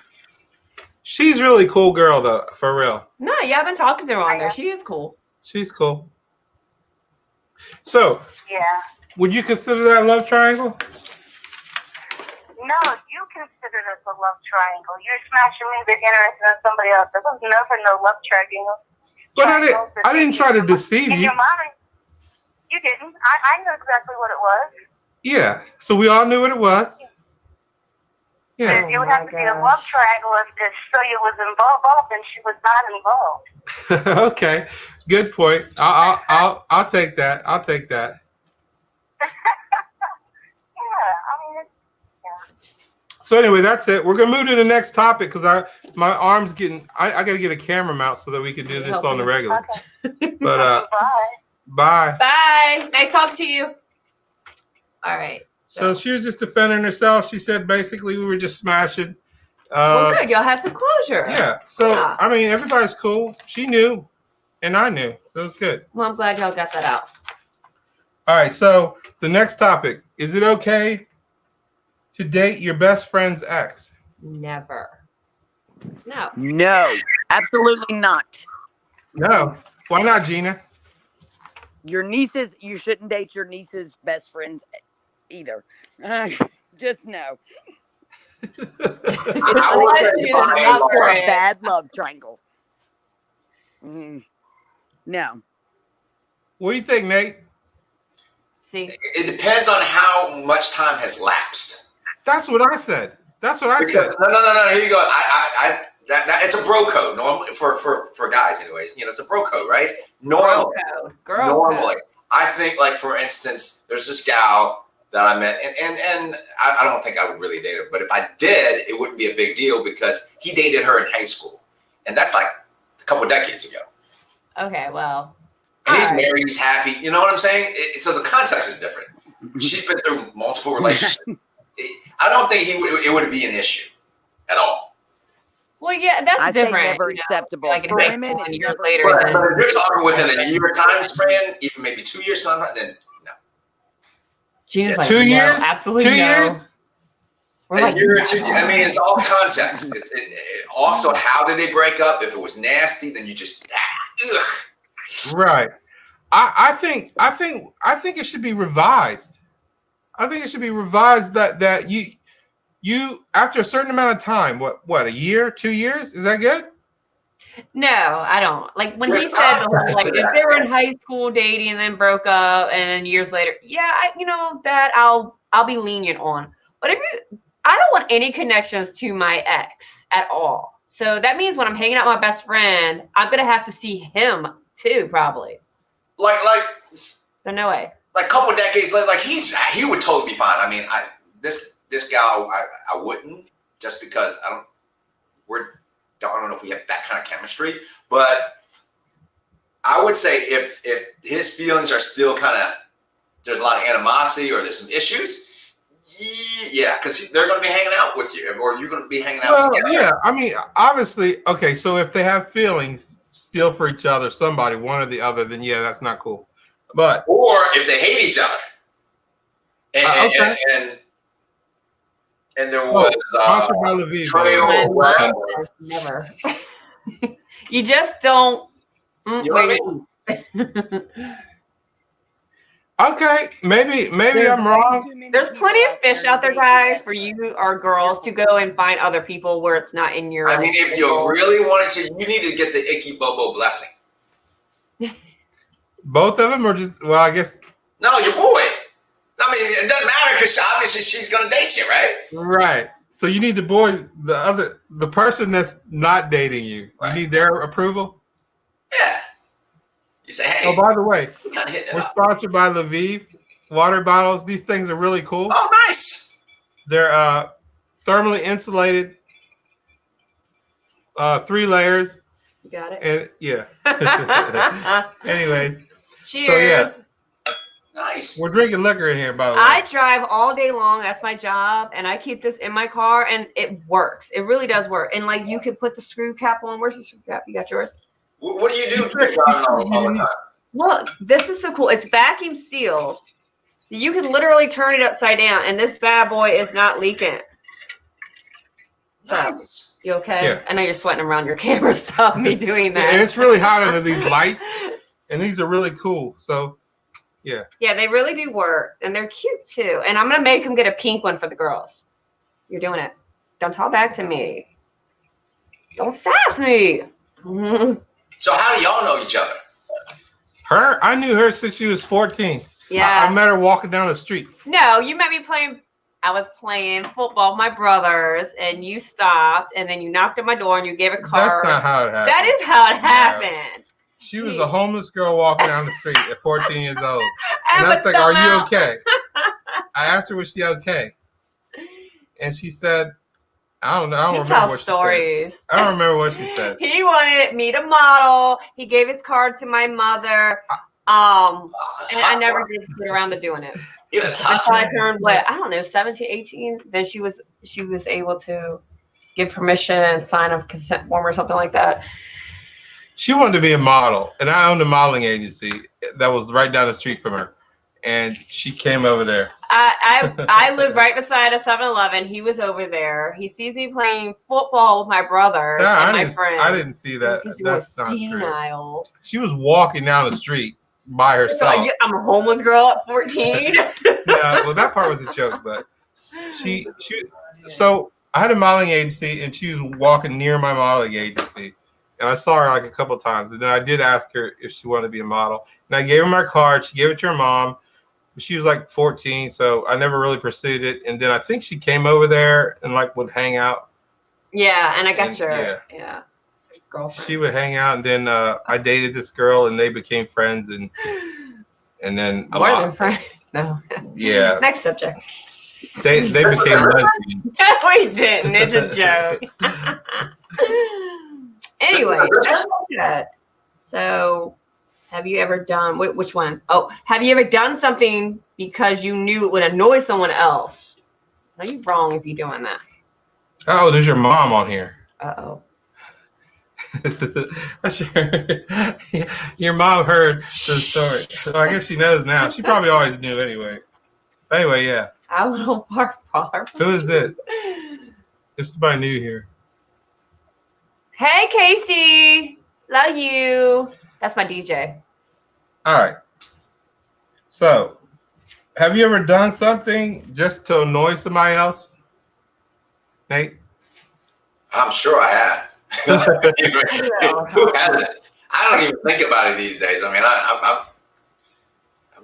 Speaker 1: She's really cool girl though, for real.
Speaker 2: No, yeah, I've been talking to her on there. She is cool.
Speaker 1: She's cool. So,
Speaker 5: Yeah.
Speaker 1: would you consider that a love triangle?
Speaker 5: No, you considered us a love triangle. You're smashing me, but interested in somebody else. There was never no love triangle.
Speaker 1: But I didn't try to deceive
Speaker 5: In
Speaker 1: you.
Speaker 5: your mind, you didn't. I knew exactly what it was.
Speaker 1: Yeah. So we all knew what it was. Yeah.
Speaker 5: It would
Speaker 2: Oh
Speaker 5: have
Speaker 2: my
Speaker 5: to be a love
Speaker 2: gosh.
Speaker 5: triangle if Celia was involved, and she was not involved.
Speaker 1: Okay. Good point. I'll take that. I'll take that.
Speaker 5: Yeah, I mean,
Speaker 1: So anyway, that's it. We're gonna move to the next topic because my arm's getting. I gotta get a camera mount so that we can do this on the regular.
Speaker 5: okay.
Speaker 1: But
Speaker 5: Bye.
Speaker 1: bye.
Speaker 2: Bye. Nice talking to you. All right.
Speaker 1: So she was just defending herself. She said basically we were just smashing.
Speaker 2: Well, good. Y'all have some closure.
Speaker 1: Yeah. So
Speaker 2: Yeah.
Speaker 1: I mean, everybody's cool. She knew, and I knew, so it's good.
Speaker 2: Well, I'm glad y'all got that out.
Speaker 1: All right. So the next topic: is it okay to date your best friend's ex?
Speaker 2: Never. No.
Speaker 4: No, absolutely not.
Speaker 1: No. Why not, Gina?
Speaker 4: Your nieces, you shouldn't date your niece's best friends either. Just no.
Speaker 3: I would say
Speaker 2: It's
Speaker 3: by
Speaker 2: not
Speaker 3: and
Speaker 2: for
Speaker 3: large,
Speaker 4: A
Speaker 2: it.
Speaker 4: bad love triangle. No.
Speaker 1: What do you think, Nate?
Speaker 2: See,
Speaker 3: it depends on how much time has lapsed.
Speaker 1: That's what I said. That's what I said.
Speaker 3: Because no. Here you go. That it's a bro code normally for guys, anyways. You know, it's a bro code, right?
Speaker 2: girl code.
Speaker 3: Normally, I think, like, for instance, there's this gal that I met, and I don't think I would really date her, but if I did, it wouldn't be a big deal because he dated her in high school, and that's like a couple decades ago.
Speaker 2: Okay, well.
Speaker 3: And he's
Speaker 2: all right.
Speaker 3: married, he's happy. You know what I'm saying? So the context is different. She's been through multiple relationships. I don't think it would be an issue at all.
Speaker 2: Well, yeah, that's
Speaker 4: I say
Speaker 2: different.
Speaker 4: never
Speaker 2: you know,
Speaker 4: acceptable.
Speaker 2: like in
Speaker 4: For
Speaker 2: high
Speaker 4: women,
Speaker 2: school
Speaker 4: it's
Speaker 2: and years
Speaker 4: never
Speaker 2: later.
Speaker 3: But
Speaker 2: then-
Speaker 3: if you're talking within a year time span, even maybe 2 years time, then no.
Speaker 2: Gina's
Speaker 3: Yeah,
Speaker 2: like,
Speaker 1: 2
Speaker 2: no,
Speaker 1: years?
Speaker 2: absolutely
Speaker 1: 2
Speaker 2: no.
Speaker 1: years?
Speaker 2: We're
Speaker 3: A
Speaker 2: like,
Speaker 3: year or two. I mean, it's all context. Also, how did they break up? If it was nasty, then you just ugh.
Speaker 1: Right. I think it should be revised. I think it should be revised that you after a certain amount of time, what a year, 2 years, is that good?
Speaker 2: no, I don't. Like when he
Speaker 3: There's
Speaker 2: said the whole,
Speaker 3: context
Speaker 2: like
Speaker 3: to
Speaker 2: if
Speaker 3: that.
Speaker 2: they were in high school dating and then broke up and then years later, yeah, that I'll be lenient on. But I don't want any connections to my ex at all. So that means when I'm hanging out with my best friend, I'm gonna have to see him too, probably.
Speaker 3: like
Speaker 2: So no way.
Speaker 3: a couple decades later, like he would totally be fine. I mean, this gal, I wouldn't, just because I don't know if we have that kind of chemistry, but I would say if his feelings are still kind of, there's a lot of animosity or there's some issues, yeah, because they're going to be hanging out with you, or you're going to be hanging out
Speaker 1: Well,
Speaker 3: together.
Speaker 1: yeah. I mean, obviously, okay. So if they have feelings still for each other, somebody, one or the other, then yeah, that's not cool. But
Speaker 3: Or if they hate each other,
Speaker 1: okay.
Speaker 3: and there was
Speaker 1: sponsored by Lviv.
Speaker 3: betrayal
Speaker 2: My
Speaker 3: or
Speaker 2: mom
Speaker 3: whatever.
Speaker 2: says never. You just don't.
Speaker 3: You know what I
Speaker 2: wait.
Speaker 1: Okay, maybe I'm wrong.
Speaker 2: There's plenty of fish out there, guys, for you or girls to go and find other people where it's not in your.
Speaker 3: I mean, if you really wanted to, you need to get the Icky Bobo blessing.
Speaker 1: Both of them, or just I guess.
Speaker 3: No, your boy. I mean, it doesn't matter because obviously she's going to date you, right?
Speaker 1: Right. So you need the person that's not dating you.
Speaker 3: Right.
Speaker 1: You need their approval.
Speaker 3: Yeah. You say, hey,
Speaker 1: Oh, by the way,
Speaker 3: we kind of hitting it
Speaker 1: we're
Speaker 3: up.
Speaker 1: sponsored by Lviv water bottles. These things are really cool.
Speaker 3: Oh, nice.
Speaker 1: They're thermally insulated, 3 layers,
Speaker 2: You got it.
Speaker 1: and yeah. Anyways,
Speaker 2: Cheers.
Speaker 1: So,
Speaker 3: Nice.
Speaker 1: we're drinking liquor in here, by the way.
Speaker 2: I drive all day long. That's my job, and I keep this in my car, and it works. It really does work. And like, you can put the screw cap on. Where's the screw cap? You got yours?
Speaker 3: What do you do driving all the time?
Speaker 2: Look, this is so cool. It's vacuum sealed, so you can literally turn it upside down, and this bad boy is not leaking. So,
Speaker 3: Nice.
Speaker 2: you okay?
Speaker 1: Yeah.
Speaker 2: I know you're sweating around your camera. Stop me doing that.
Speaker 1: and it's really hot under these lights, and these are really cool. So, yeah.
Speaker 2: Yeah, they really do work, and they're cute too. And I'm gonna make them get a pink one for the girls. You're doing it. Don't talk back to me. Don't sass me.
Speaker 3: So how do y'all know each other?
Speaker 1: I knew her since she was 14.
Speaker 2: Yeah.
Speaker 1: I met her walking down the street.
Speaker 2: No, you met me playing. I was playing football with my brothers, and you stopped, and then you knocked at my door, and you gave a card.
Speaker 1: That's not how it happened.
Speaker 2: That is how it happened.
Speaker 1: She was a homeless girl walking down the street at 14 years old. And I
Speaker 2: would
Speaker 1: was like,
Speaker 2: come
Speaker 1: are you
Speaker 2: out.
Speaker 1: okay? I asked her, was she okay? And she said, I don't know. I don't
Speaker 2: He
Speaker 1: remember
Speaker 2: tells
Speaker 1: what
Speaker 2: stories.
Speaker 1: she said. I don't remember what she said.
Speaker 2: He wanted me to model. He gave his card to my mother. And I never did get around to doing it.
Speaker 3: You
Speaker 2: Until
Speaker 3: hustling.
Speaker 2: I turned, I don't know, 17, 18. Then she was able to give permission and sign a consent form or something like that.
Speaker 1: She wanted to be a model, and I owned a modeling agency that was right down the street from her. and she came over there.
Speaker 2: I live right beside a 7-Eleven. He was over there. He sees me playing football with my brother and my friends.
Speaker 1: I didn't see that.
Speaker 2: Because
Speaker 1: That's not
Speaker 2: senile.
Speaker 1: true. She was walking down the street by
Speaker 2: So
Speaker 1: herself.
Speaker 2: I'm a homeless girl at 14.
Speaker 1: Yeah, well, that part was a joke, but she. So I had a modeling agency, and she was walking near my modeling agency, and I saw her like a couple of times, and then I did ask her if she wanted to be a model, and I gave her my card. She gave it to her mom. She was like 14, so I never really pursued it. And then I think she came over there and like would hang out.
Speaker 2: Yeah, and I got
Speaker 1: And,
Speaker 2: your girlfriend.
Speaker 1: She would hang out, and then I dated this girl, and they became friends, and then
Speaker 2: More than friends. No.
Speaker 1: Yeah.
Speaker 2: Next subject.
Speaker 1: They became lesbians.
Speaker 2: We didn't. It's a joke. Anyway, that's good. So, have you ever done which one? Oh, have you ever done something because you knew it would annoy someone else? Are you wrong if you're doing that?
Speaker 1: Oh, there's your mom on here.
Speaker 2: Uh-oh.
Speaker 1: Your mom heard the story. Well, I guess she knows now. She probably always knew anyway. Anyway, yeah.
Speaker 2: I will far.
Speaker 1: Who is it? There's somebody new here.
Speaker 2: Hey, Casey. Love you. That's my DJ.
Speaker 1: All right. So, have you ever done something just to annoy somebody else? Nate?
Speaker 3: I'm sure I have. Who hasn't? I don't even think about it these days. I mean, I'm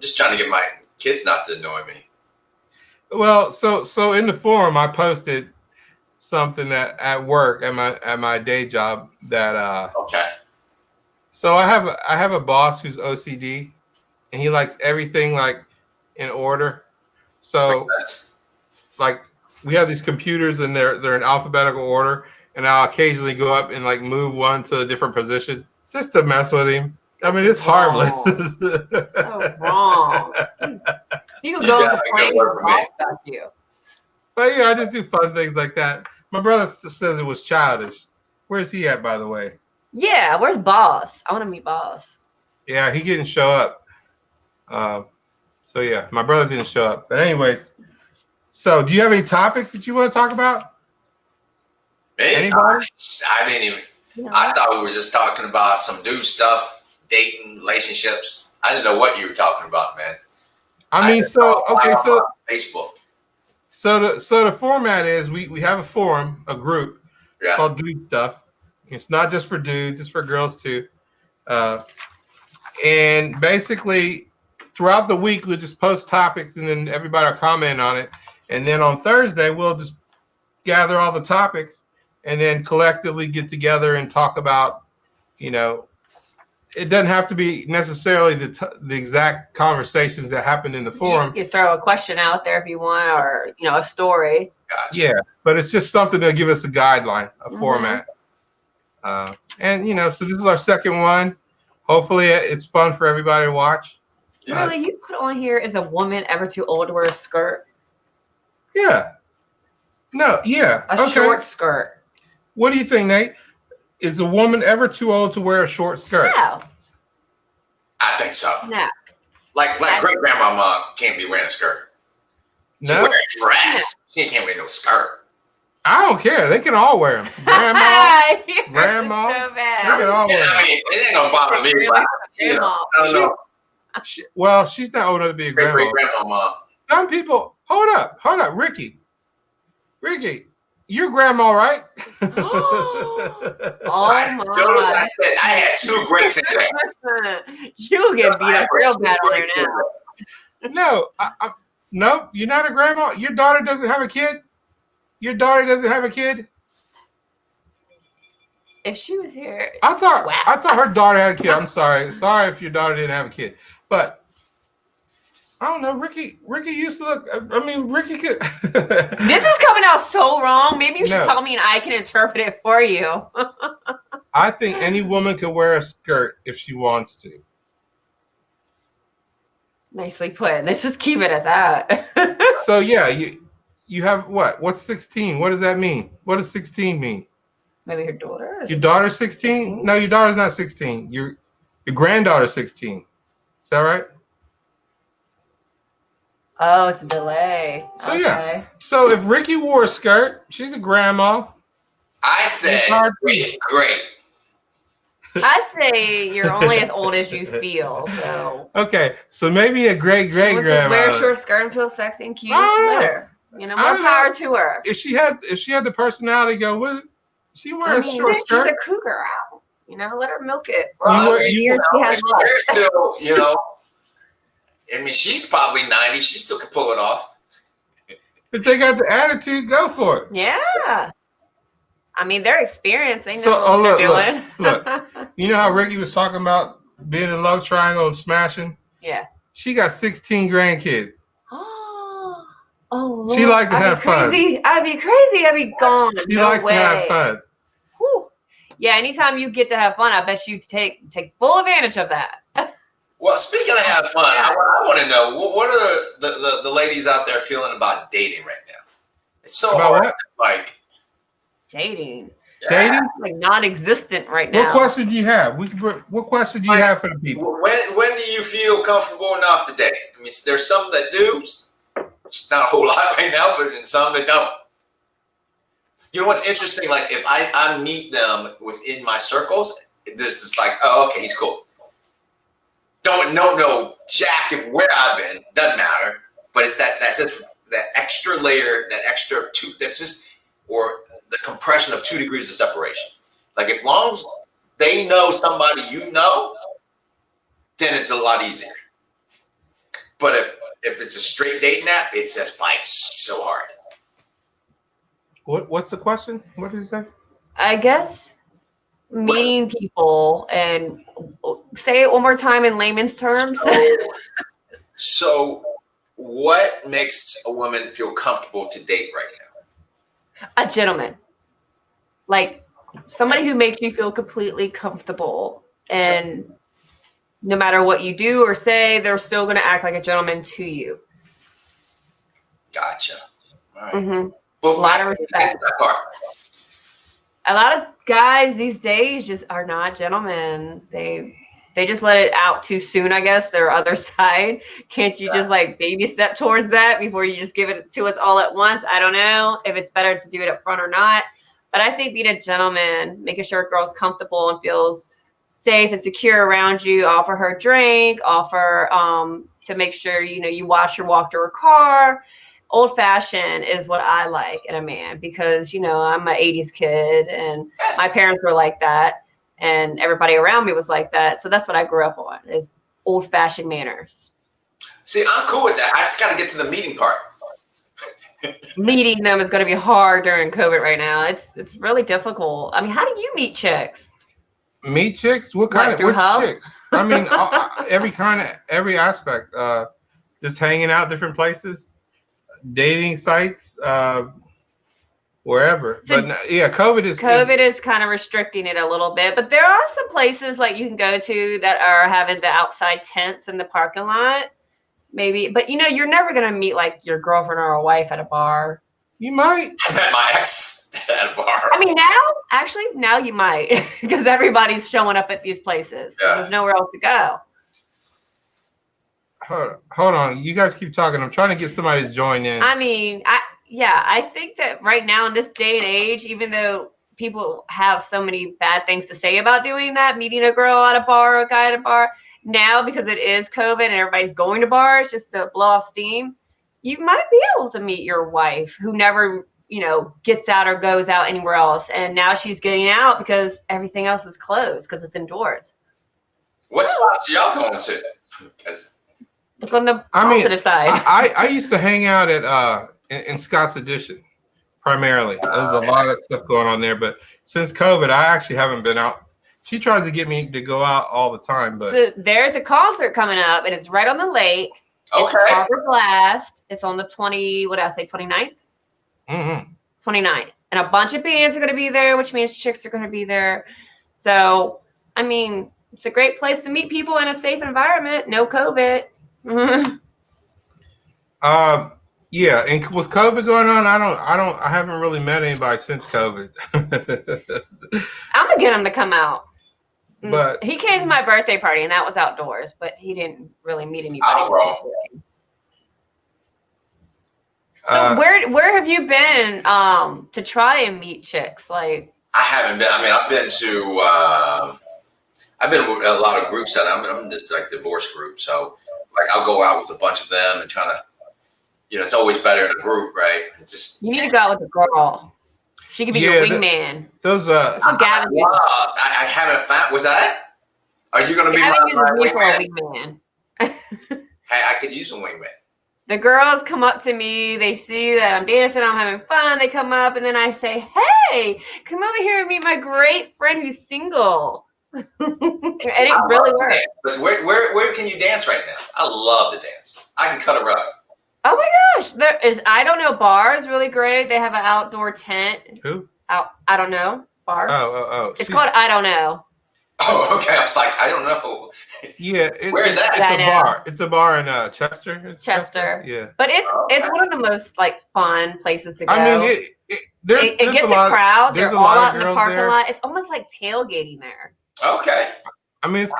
Speaker 3: just trying to get my kids not to annoy me.
Speaker 1: Well, so in the forum, I posted something at work at my day job that
Speaker 3: Okay.
Speaker 1: So I have a boss who's OCD, and he likes everything like in order. So like we have these computers, and they're in alphabetical order, and I'll occasionally go up and like move one to a different position just to mess with him. I mean, it's harmless.
Speaker 2: So wrong. You can go and complain about you.
Speaker 1: But I just do fun things like that. My brother says it was childish. Where's he at, by the way?
Speaker 2: Yeah, where's Boss? I want to meet Boss.
Speaker 1: Yeah, he didn't show up. So yeah, my brother didn't show up. But anyways, so do you have any topics that you want to talk about?
Speaker 3: Me?
Speaker 1: Anybody?
Speaker 3: I didn't even. I thought we were just talking about some dude stuff, dating, relationships. I didn't know what you were talking about, man.
Speaker 1: I mean, so
Speaker 3: Facebook.
Speaker 1: So the format is we have a forum, a group called Dude Stuff. It's not just for dudes; it's for girls too. And basically, throughout the week, we'll just post topics, and then everybody will comment on it. And then on Thursday, we'll just gather all the topics, and then collectively get together and talk about, it doesn't have to be necessarily the exact conversations that happened in the forum.
Speaker 2: You could throw a question out there if you want, or a story.
Speaker 3: Gotcha.
Speaker 1: Yeah, but it's just something to give us a guideline, a format. And so this is our second one. Hopefully, it's fun for everybody to watch.
Speaker 2: Really, you put on here, is a woman ever too old to wear a skirt?
Speaker 1: Yeah. No. Yeah.
Speaker 2: A short skirt.
Speaker 1: What do you think, Nate? Is a woman ever too old to wear a short skirt?
Speaker 2: No.
Speaker 3: I think so.
Speaker 2: No.
Speaker 3: Like great grandmama can't be wearing a skirt. She wear a dress.
Speaker 2: No.
Speaker 3: She can't wear no skirt.
Speaker 1: I don't care. They can all wear them. Grandma, grandma,
Speaker 2: so bad.
Speaker 1: they can all wear them.
Speaker 3: I mean, it ain't gonna bother me. But, I don't know.
Speaker 1: Well, she's not old enough to be a grandma.
Speaker 3: Great grandmama.
Speaker 1: Some people. Hold up, Ricky, you're grandma, right?
Speaker 2: Oh
Speaker 3: Notice I said I had two greats in there.
Speaker 2: You get beat up real bad on there now.
Speaker 1: No, no, you're not a grandma. Your daughter doesn't have a kid. Your daughter doesn't have a kid.
Speaker 2: If she was here,
Speaker 1: I thought her daughter had a kid. I'm sorry if your daughter didn't have a kid, but I don't know. Ricky used to look. I mean, Ricky could.
Speaker 2: This is coming out so wrong. Maybe you should tell me and I can interpret it for you.
Speaker 1: I think any woman can wear a skirt if she wants to.
Speaker 2: Nicely put. Let's just keep it at that.
Speaker 1: So yeah, you have what? What's 16? What does that mean? What does 16 mean?
Speaker 2: Maybe her daughter.
Speaker 1: Your daughter's 16? No, your daughter's not 16. Your granddaughter's 16. Is that right?
Speaker 2: Oh, it's a delay.
Speaker 1: So,
Speaker 2: Okay.
Speaker 1: yeah. So if Ricky wore a skirt, she's a grandma.
Speaker 3: I said, great.
Speaker 2: I say you're only as old as you feel. So
Speaker 1: Okay, so maybe a great
Speaker 2: she wants to wear a
Speaker 1: grandma.
Speaker 2: short skirt and feel sexy and cute.
Speaker 1: I don't
Speaker 2: Let
Speaker 1: know.
Speaker 2: her. You know,
Speaker 1: I
Speaker 2: more
Speaker 1: don't
Speaker 2: power
Speaker 1: know.
Speaker 2: to her.
Speaker 1: If she had the personality, go with she wear
Speaker 2: I
Speaker 1: a
Speaker 2: mean,
Speaker 1: short
Speaker 2: she's
Speaker 1: skirt.
Speaker 2: a cougar out. You know, let her milk it for
Speaker 1: You
Speaker 2: all
Speaker 1: were-
Speaker 2: the
Speaker 1: you-
Speaker 2: years she has
Speaker 3: if
Speaker 2: left.
Speaker 3: they're still, you know, I mean, she's probably 90. She still can pull it off.
Speaker 1: If they got the attitude, go for it.
Speaker 2: Yeah. I mean, they're experienced. They know
Speaker 1: So,
Speaker 2: what they're doing.
Speaker 1: look. You know how Ricky was talking about being in love triangle and smashing?
Speaker 2: Yeah.
Speaker 1: She got 16 grandkids.
Speaker 2: Oh, Lord.
Speaker 1: She like to
Speaker 2: I'd
Speaker 1: have
Speaker 2: be
Speaker 1: fun.
Speaker 2: crazy. I'd be crazy. I'd be gone.
Speaker 1: She
Speaker 2: no
Speaker 1: likes
Speaker 2: way.
Speaker 1: to have fun.
Speaker 2: Whew. Yeah, anytime you get to have fun, I bet you take full advantage of that.
Speaker 3: Well, speaking of have fun, I want to know what are the ladies out there feeling about dating right now? It's so
Speaker 1: About
Speaker 3: hard.
Speaker 1: what?
Speaker 3: Like
Speaker 2: Dating.
Speaker 1: Dating?
Speaker 2: Like non-existent right now.
Speaker 1: What question do you have? What question do you have for the people?
Speaker 3: when do you feel comfortable enough to date? I mean, there's some that do. It's not a whole lot right now, but some that don't. You know what's interesting? Like if I meet them within my circles, this is like, oh, okay, he's cool. Don't know jack of where I've been, doesn't matter. But it's that extra layer, that extra two. That's just or the compression of 2 degrees of separation. Like as long as they know somebody you know, then it's a lot easier. But if it's a straight dating app, it's just like so hard.
Speaker 1: What's the question? What did he say?
Speaker 2: I guess meeting people and say it one more time in layman's terms.
Speaker 3: So what makes a woman feel comfortable to date right now?
Speaker 2: A gentleman. Like somebody who makes you feel completely comfortable and no matter what you do or say, they're still going to act like a gentleman to you.
Speaker 3: Gotcha. All right.
Speaker 2: Mm-hmm.
Speaker 3: But
Speaker 2: A lot of respect.
Speaker 3: it's that part.
Speaker 2: A lot of guys these days just are not gentlemen. They just let it out too soon, I guess, their other side. Can't you just like baby step towards that before you just give it to us all at once? I don't know if it's better to do it up front or not. But I think being a gentleman, making sure a girl's comfortable and feels safe and secure around you, offer her a drink, offer to make sure, you watch her walk to her car. Old fashioned is what I like in a man because, I'm an 80s kid and my parents were like that and everybody around me was like that. So that's what I grew up on is old fashioned manners.
Speaker 3: See, I'm cool with that. I just got to get to the meeting part.
Speaker 2: Meeting them is going to be hard during COVID right now. It's really difficult. I mean, how do you meet chicks?
Speaker 1: Meet chicks? What kind of
Speaker 2: through
Speaker 1: which
Speaker 2: Hub?
Speaker 1: chicks? I mean, every aspect. Just hanging out different places, dating sites, wherever.
Speaker 2: So
Speaker 1: but yeah, COVID
Speaker 2: is kind of restricting it a little bit, but there are some places like you can go to that are having the outside tents in the parking lot. Maybe, but you're never gonna meet like your girlfriend or a wife at a bar.
Speaker 1: You might.
Speaker 3: I met my ex at a bar.
Speaker 2: I mean, now you might because everybody's showing up at these places.
Speaker 3: Yeah.
Speaker 2: There's nowhere else to go.
Speaker 1: Hold on. You guys keep talking. I'm trying to get somebody to join in.
Speaker 2: I mean, I think that right now in this day and age, even though people have so many bad things to say about doing that, meeting a girl at a bar, a guy at a bar, now because it is COVID and everybody's going to bars just to blow off steam, you might be able to meet your wife who never, gets out or goes out anywhere else. And now she's getting out because everything else is closed because it's indoors.
Speaker 3: What spots are y'all going to?
Speaker 2: Look on the positive side.
Speaker 1: I used to hang out at in Scott's Addition primarily. There's a lot of stuff going on there, but since COVID, I actually haven't been out. She tries to get me to go out all the time, but
Speaker 2: so there's a concert coming up, and it's right on the lake. It's
Speaker 3: Okay.
Speaker 2: Harbor Blast. It's on the 29th?
Speaker 1: mm-hmm.
Speaker 2: 29th. And a bunch of bands are going to be there, which means chicks are going to be there. So, I mean, it's a great place to meet people in a safe environment. No COVID.
Speaker 1: Yeah, and with COVID going on, I haven't really met anybody since COVID.
Speaker 2: I'm gonna get him to come out.
Speaker 1: But
Speaker 2: he came to my birthday party and that was outdoors, but he didn't really meet anybody.
Speaker 3: Oh, bro.
Speaker 2: So where have you been to try and meet chicks? Like
Speaker 3: I haven't been. I mean, I've been with a lot of groups that I'm in this like divorce group. So like I'll go out with a bunch of them and try to, it's always better in a group, right? It's just
Speaker 2: you need to go out with a girl. She could be your wingman. That's what Gavin did.
Speaker 3: I haven't found. Was that? Are you going to be
Speaker 2: Gavin uses
Speaker 3: my
Speaker 2: me for a
Speaker 3: wingman?
Speaker 2: wingman.
Speaker 3: Hey, I could use a wingman.
Speaker 2: The girls come up to me. They see that I'm dancing. I'm having fun. They come up, and then I say, "Hey, come over here and meet my great friend who's single." And it really works.
Speaker 3: But where can you dance right now? I love to dance. I can cut a rug.
Speaker 2: Oh my gosh, there is. I don't know. Bar is really great. They have an outdoor tent.
Speaker 1: Who?
Speaker 2: I don't know. Bar.
Speaker 1: Oh.
Speaker 2: It's called I don't know.
Speaker 3: Oh, okay. I was like, I don't know.
Speaker 1: Yeah.
Speaker 3: Where's that?
Speaker 1: It's a bar. It's a bar in Chester.
Speaker 2: Chester.
Speaker 1: Yeah.
Speaker 2: But it's one of the most like fun places to go.
Speaker 1: I mean,
Speaker 2: it gets a crowd. They're all out in the parking lot. It's almost like tailgating there.
Speaker 3: Okay.
Speaker 1: I mean, it's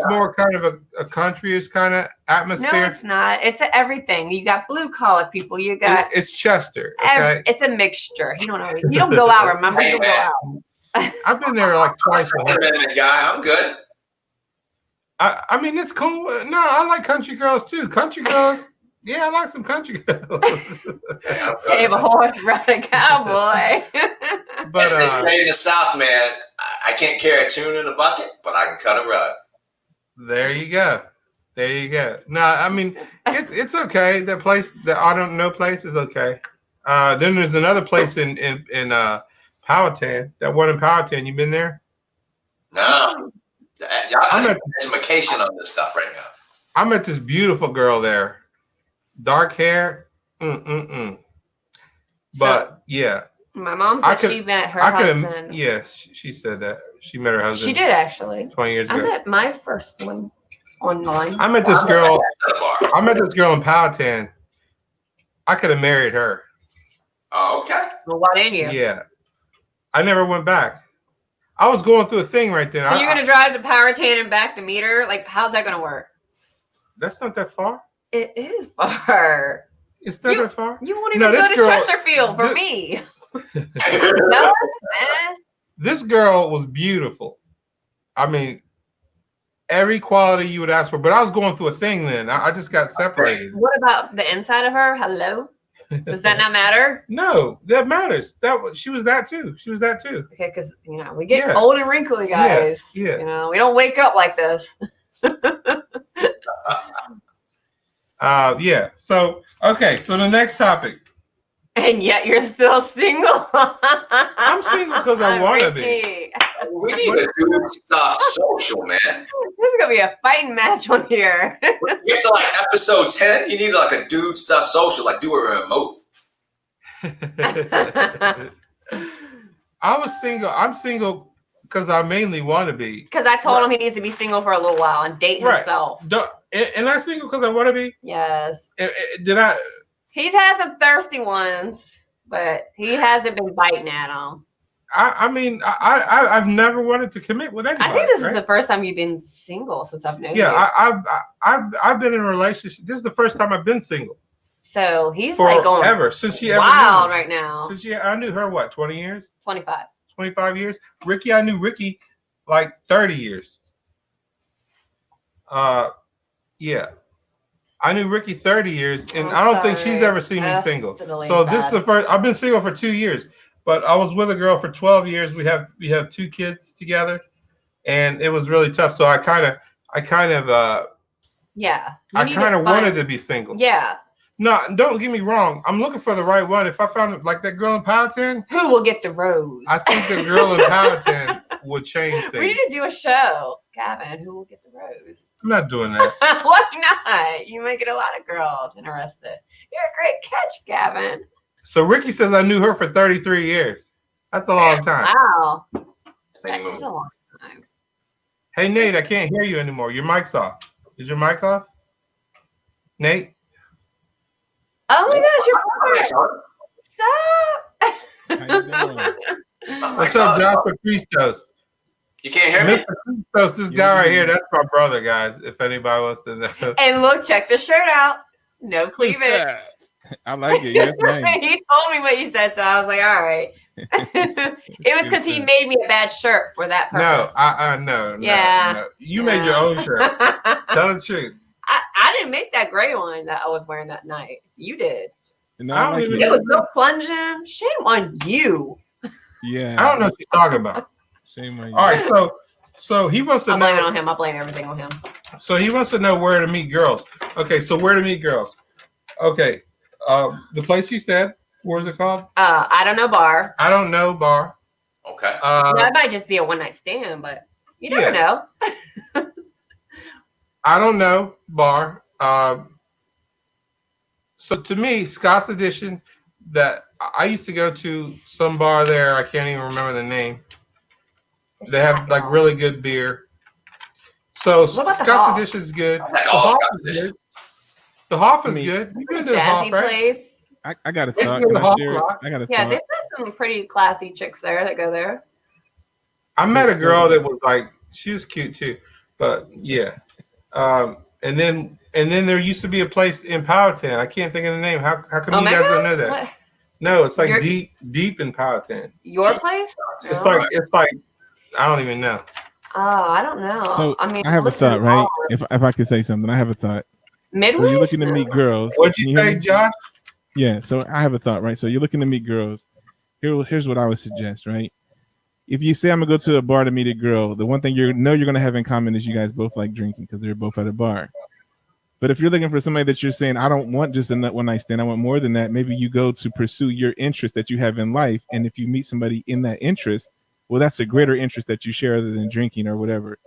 Speaker 1: more kind of a country-ish kind of atmosphere.
Speaker 2: No, it's not. It's everything. You got blue collar people. You got
Speaker 1: it's Chester. Okay.
Speaker 2: It's a mixture. You don't know. You don't go out. Remember, you don't go out.
Speaker 1: I've been there like twice.
Speaker 3: Guy, I'm good.
Speaker 1: I mean, it's cool. No, I like country girls too. Country girls. Yeah, I like some country girls.
Speaker 2: Save a horse, ride a cowboy.
Speaker 3: But as they say in the South, man, I can't carry a tune in a bucket, but I can cut a rug.
Speaker 1: There you go. No, I mean, it's okay. That place, the I don't know place, is okay. Then there's another place in Powhatan. That one in Powhatan. You been there?
Speaker 3: No. I'm an education on this stuff right now.
Speaker 1: I met this beautiful girl there. Dark hair. But yeah.
Speaker 2: My mom said she met her husband.
Speaker 1: Yeah, she said that. She met her husband.
Speaker 2: She did actually.
Speaker 1: 20 years ago.
Speaker 2: I met my first one online.
Speaker 1: I met this girl. I met this girl in Powhatan. I could have married her.
Speaker 3: Oh, okay.
Speaker 2: Well, why didn't you?
Speaker 1: Yeah. I never went back. I was going through a thing right then.
Speaker 2: So you're gonna drive to Powhatan and back to meet her? Like, how's that gonna work?
Speaker 1: That's not that far.
Speaker 2: It is far.
Speaker 1: It's not that far.
Speaker 2: You won't even go to Chesterfield for me. No, man.
Speaker 1: This girl was beautiful. I mean, every quality you would ask for. But I was going through a thing then. I just got separated.
Speaker 2: What about the inside of her? Hello? Does that not matter?
Speaker 1: No, that matters. She was that too.
Speaker 2: Okay, because we get old and wrinkly, guys.
Speaker 1: Yeah.
Speaker 2: We don't wake up like this.
Speaker 1: Yeah. So so the next topic.
Speaker 2: And yet you're still single.
Speaker 1: I'm single because I want to be.
Speaker 3: We need to do stuff social, man.
Speaker 2: This is gonna be a fighting match on here.
Speaker 3: Get to like episode 10. You need like a dude stuff social, like do a remote.
Speaker 1: I was single. I'm single because I mainly want to be.
Speaker 2: Because I told him he needs to be single for a little while and date himself.
Speaker 1: And I'm single because I want to be.
Speaker 2: Yes.
Speaker 1: Did I?
Speaker 2: He's had some thirsty ones, but he hasn't been biting at them.
Speaker 1: I mean, I've never wanted to commit with anybody.
Speaker 2: I think this is the first time you've been single since I've known you.
Speaker 1: Yeah, I've been in a relationship. This is the first time I've been single.
Speaker 2: So he's like going
Speaker 1: ever since she
Speaker 2: wild right now.
Speaker 1: Since I knew her 20 years?
Speaker 2: 25.
Speaker 1: 25 years. Ricky, I knew Ricky like 30 years. Yeah. I knew Ricky 30 years, and I don't think she's ever seen me single. So this is the first. I've been single for 2 years, but I was with a girl for 12 years. We have 2 kids together, and it was really tough. So I kind of wanted to be single.
Speaker 2: Yeah.
Speaker 1: No, don't get me wrong. I'm looking for the right one. If I found like that girl in Powhatan,
Speaker 2: who will get the rose?
Speaker 1: I think the girl in Powhatan would change things.
Speaker 2: We need to do a show, Gavin. Who will get the rose?
Speaker 1: I'm not doing that.
Speaker 2: Why not? You might get a lot of girls interested. You're a great catch, Gavin.
Speaker 1: So Ricky says I knew her for 33 years. That's a long time.
Speaker 2: Wow. That's a long time.
Speaker 1: Hey, Nate, I can't hear you anymore. Your mic's off. Is your mic off? Nate?
Speaker 2: Oh my gosh, your brother. What's up?
Speaker 6: How you doing?
Speaker 1: What's up, Joshua Christos?
Speaker 3: You can't hear me?
Speaker 1: Mr. Christos, this guy right here, that's my brother, guys, if anybody wants to know.
Speaker 2: And look, check the shirt out. No cleavage.
Speaker 7: I like it. Yeah, it's nice.
Speaker 2: He told me what you said, so I was like, all right. It was because he made me a bad shirt for that
Speaker 1: No,
Speaker 2: purpose.
Speaker 1: no.
Speaker 2: Yeah.
Speaker 1: No. You made your own shirt. Tell the truth.
Speaker 2: I didn't make that gray one that I was wearing that night. You did.
Speaker 7: No,
Speaker 1: I
Speaker 7: I
Speaker 1: don't
Speaker 7: like
Speaker 1: even
Speaker 2: It
Speaker 7: it.
Speaker 2: was so plunging. Shame on you.
Speaker 7: Yeah.
Speaker 1: I don't know what you're talking about.
Speaker 7: Shame on you.
Speaker 1: All right, so he wants to
Speaker 2: I'll blame it
Speaker 1: know.
Speaker 2: on him. I'll blame everything on him.
Speaker 1: So he wants to know where to meet girls. Okay, so where to meet girls? Okay, the place you said. What is it called?
Speaker 2: I don't know bar.
Speaker 1: I don't know bar.
Speaker 3: Okay.
Speaker 2: That might just be a one night stand, but you never know.
Speaker 1: I don't know bar. So to me, Scott's Edition, that I used to go to some bar there. I can't even remember the name. They have like really good beer. So
Speaker 2: What about the
Speaker 1: Scott's
Speaker 2: Hoff?
Speaker 1: Edition is good.
Speaker 3: I like
Speaker 1: The
Speaker 3: all
Speaker 1: Hoff
Speaker 3: Scott's
Speaker 1: is
Speaker 3: Edition.
Speaker 1: good. The Hoff is
Speaker 7: I mean,
Speaker 1: good. You've been to the Hoff,
Speaker 2: Jazzy
Speaker 1: right?
Speaker 2: place.
Speaker 7: I got a
Speaker 1: It's
Speaker 7: thought.
Speaker 1: good
Speaker 7: Can
Speaker 1: to
Speaker 7: I
Speaker 1: hop
Speaker 7: share
Speaker 1: a
Speaker 7: it?
Speaker 1: lot.
Speaker 7: I got a
Speaker 2: Yeah,
Speaker 7: thought.
Speaker 2: they've got some pretty classy chicks there that go there.
Speaker 1: I met a girl that was like, she was cute too, but yeah. And then there used to be a place in Powhatan. I can't think of the name. How come
Speaker 2: Oh
Speaker 1: you
Speaker 2: my
Speaker 1: guys don't
Speaker 2: gosh,
Speaker 1: know that?
Speaker 2: what?
Speaker 1: No, it's like
Speaker 2: Your-
Speaker 1: deep in Powhatan.
Speaker 2: Your place?
Speaker 1: It's
Speaker 2: Oh.
Speaker 1: like I don't even know.
Speaker 2: Oh, I don't know.
Speaker 7: So
Speaker 2: I mean,
Speaker 7: I have a
Speaker 2: listen,
Speaker 7: thought, right?
Speaker 2: all
Speaker 7: If I could say something, I have a thought. So
Speaker 2: Midway.
Speaker 7: you're looking to meet girls.
Speaker 1: What'd
Speaker 7: Can
Speaker 1: you
Speaker 7: hear
Speaker 1: say,
Speaker 7: me?
Speaker 1: Josh?
Speaker 7: Yeah. So I have a thought, right? So you're looking to meet girls. Here's what I would suggest, right? If you say I'm gonna go to a bar to meet a girl, the one thing you're gonna have in common is you guys both like drinking because they're both at a bar. But if you're looking for somebody that you're saying, I don't want just a one night stand, I want more than that, maybe you go to pursue your interest that you have in life. And if you meet somebody in that interest, well, that's a greater interest that you share other than drinking or whatever.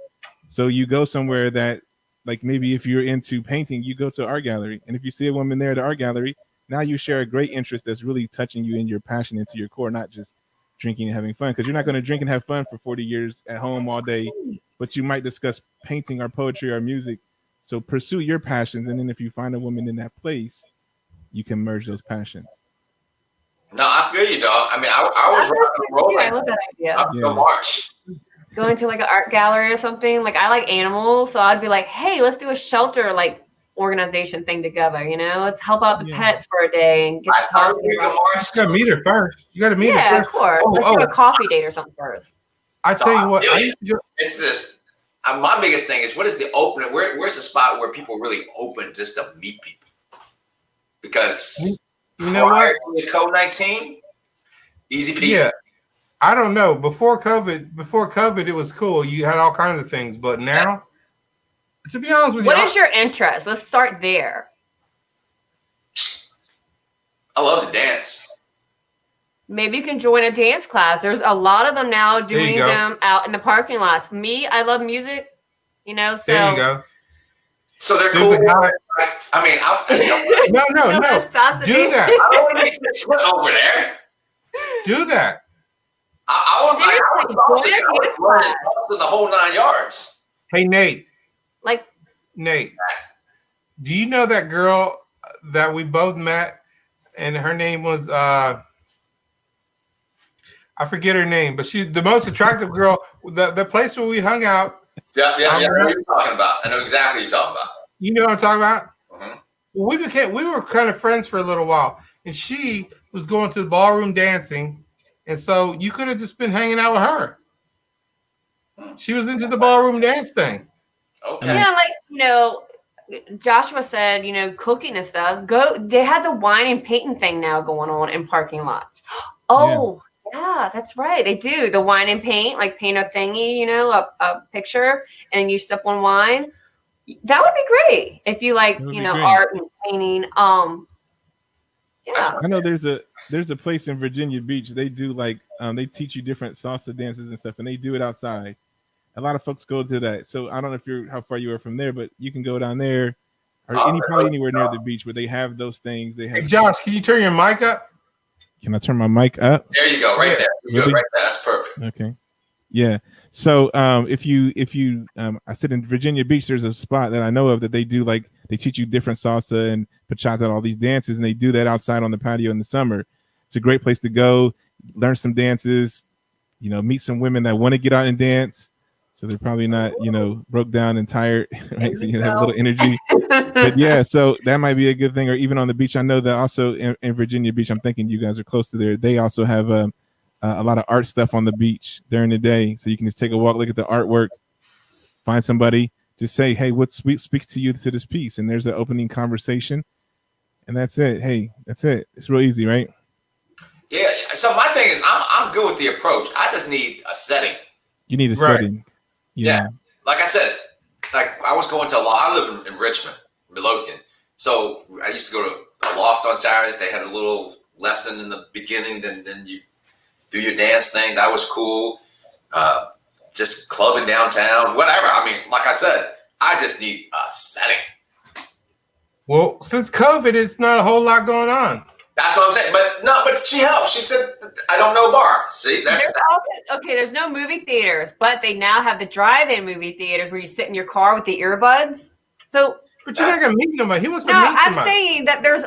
Speaker 7: So you go somewhere that, like maybe if you're into painting, you go to art gallery. And if you see a woman there at the art gallery, now you share a great interest that's really touching you in your passion into your core, not just drinking and having fun. Because you're not going to drink and have fun for 40 years at home all day, but you might discuss painting or poetry or music. So pursue your passions. And then if you find a woman in that place, you can merge those passions.
Speaker 3: No, I feel you, dog. I mean, I was rolling
Speaker 2: I love that idea.
Speaker 3: up
Speaker 7: Yeah.
Speaker 3: to March.
Speaker 2: Going to like an art gallery or something. Like I like animals, so I'd be like, hey, let's do a shelter like organization thing together. You know, let's help out the
Speaker 7: Yeah.
Speaker 2: pets for a day and get to
Speaker 3: I
Speaker 2: talk.
Speaker 3: week of March.
Speaker 1: You gotta meet her first. You gotta meet
Speaker 2: Yeah,
Speaker 1: her
Speaker 2: of
Speaker 1: first.
Speaker 2: course. Let's do a coffee date or something first.
Speaker 1: I tell you what,
Speaker 3: So,
Speaker 1: I used to go,
Speaker 3: It's just my biggest thing is what is the opening? Where's the spot where people really open just to meet people? Because
Speaker 1: you know
Speaker 3: prior
Speaker 1: what?
Speaker 3: to the COVID-19, easy peasy.
Speaker 1: Yeah. I don't know. Before COVID, it was cool. You had all kinds of things, but now, to be honest with you,
Speaker 2: What is your interest? Let's start there.
Speaker 3: I love to dance.
Speaker 2: Maybe you can join a dance class. There's a lot of them now
Speaker 1: There you
Speaker 2: doing
Speaker 1: go.
Speaker 2: them out in the parking lots. Me, I love music, you know, so
Speaker 1: there you go.
Speaker 3: So they're
Speaker 1: There's
Speaker 3: cool.
Speaker 1: a guy-
Speaker 3: I mean, I
Speaker 1: No,
Speaker 2: No,
Speaker 1: no.
Speaker 2: that's salsa
Speaker 1: Do
Speaker 2: dance.
Speaker 1: that.
Speaker 3: don't need to sit over there.
Speaker 1: Do that.
Speaker 3: I was like, I
Speaker 2: Seriously,
Speaker 3: was
Speaker 2: join a
Speaker 3: I was
Speaker 2: dance
Speaker 3: running
Speaker 2: class.
Speaker 3: salsa the whole 9 yards.
Speaker 1: Hey, Nate.
Speaker 2: Like,
Speaker 1: Do you know that girl that we both met, and her name was I forget her name, but she's the most attractive girl. The place where we hung out.
Speaker 3: Yeah. I know what you're talking about. I know exactly what you're talking about.
Speaker 1: You know what I'm talking about?
Speaker 3: Mhm.
Speaker 1: Well, we were kind of friends for a little while, and she was going to the ballroom dancing, and so you could have just been hanging out with her. She was into the ballroom dance thing.
Speaker 3: Okay.
Speaker 2: yeah, like, you know, Joshua said, you know, cooking and stuff. They had the wine and painting thing now going on in parking lots. Oh, yeah, that's right. They do the wine and paint, like paint a thingy, you know, a picture, and you step on wine. That would be great if you like,
Speaker 7: That would
Speaker 2: you
Speaker 7: be
Speaker 2: know,
Speaker 7: great.
Speaker 2: art and painting. Yeah.
Speaker 7: I know there's a place in Virginia Beach. They do like they teach you different salsa dances and stuff, and they do it outside. A lot of folks go to that. So I don't know if how far you are from there, but you can go down there or probably anywhere near the beach where they have those things. They
Speaker 1: Hey,
Speaker 7: have.
Speaker 1: Josh, can you turn your mic up?
Speaker 7: Can I turn my mic up?
Speaker 3: There you go, right there. You're
Speaker 7: Really?
Speaker 3: good right there. That's perfect.
Speaker 7: Okay. Yeah. So if you I said in Virginia Beach, there's a spot that I know of that they do like they teach you different salsa and bachata and all these dances, and they do that outside on the patio in the summer. It's a great place to go, learn some dances, you know, meet some women that want to get out and dance. so they're probably not, broke down and tired, right? So you have a little energy. But yeah, so that might be a good thing. Or even on the beach, I know that also in Virginia Beach, I'm thinking you guys are close to there. They also have a lot of art stuff on the beach during the day, so you can just take a walk, look at the artwork, find somebody, just say, hey, what speaks to you to this piece, and there's an opening conversation, and that's it. Hey, that's it. It's real easy, right?
Speaker 3: Yeah. So my thing is, I'm good with the approach. I just need a setting.
Speaker 7: You need a setting.
Speaker 3: Yeah. Like I said, like I was going to a law. I live in Richmond, Midlothian. So I used to go to a loft on Saturdays. They had a little lesson in the beginning. Then you do your dance thing. That was cool. Just clubbing downtown, whatever. I mean, like I said, I just need a setting.
Speaker 1: Well, since COVID, it's not a whole lot going on.
Speaker 3: That's what I'm saying. But she helped. She said, I don't know bar. See,
Speaker 2: there's no movie theaters, but they now have the drive-in movie theaters where you sit in your car with the earbuds. So,
Speaker 1: but you're not gonna meet somebody. He wants to
Speaker 2: no,
Speaker 1: meet
Speaker 2: I'm
Speaker 1: somebody.
Speaker 2: saying that there's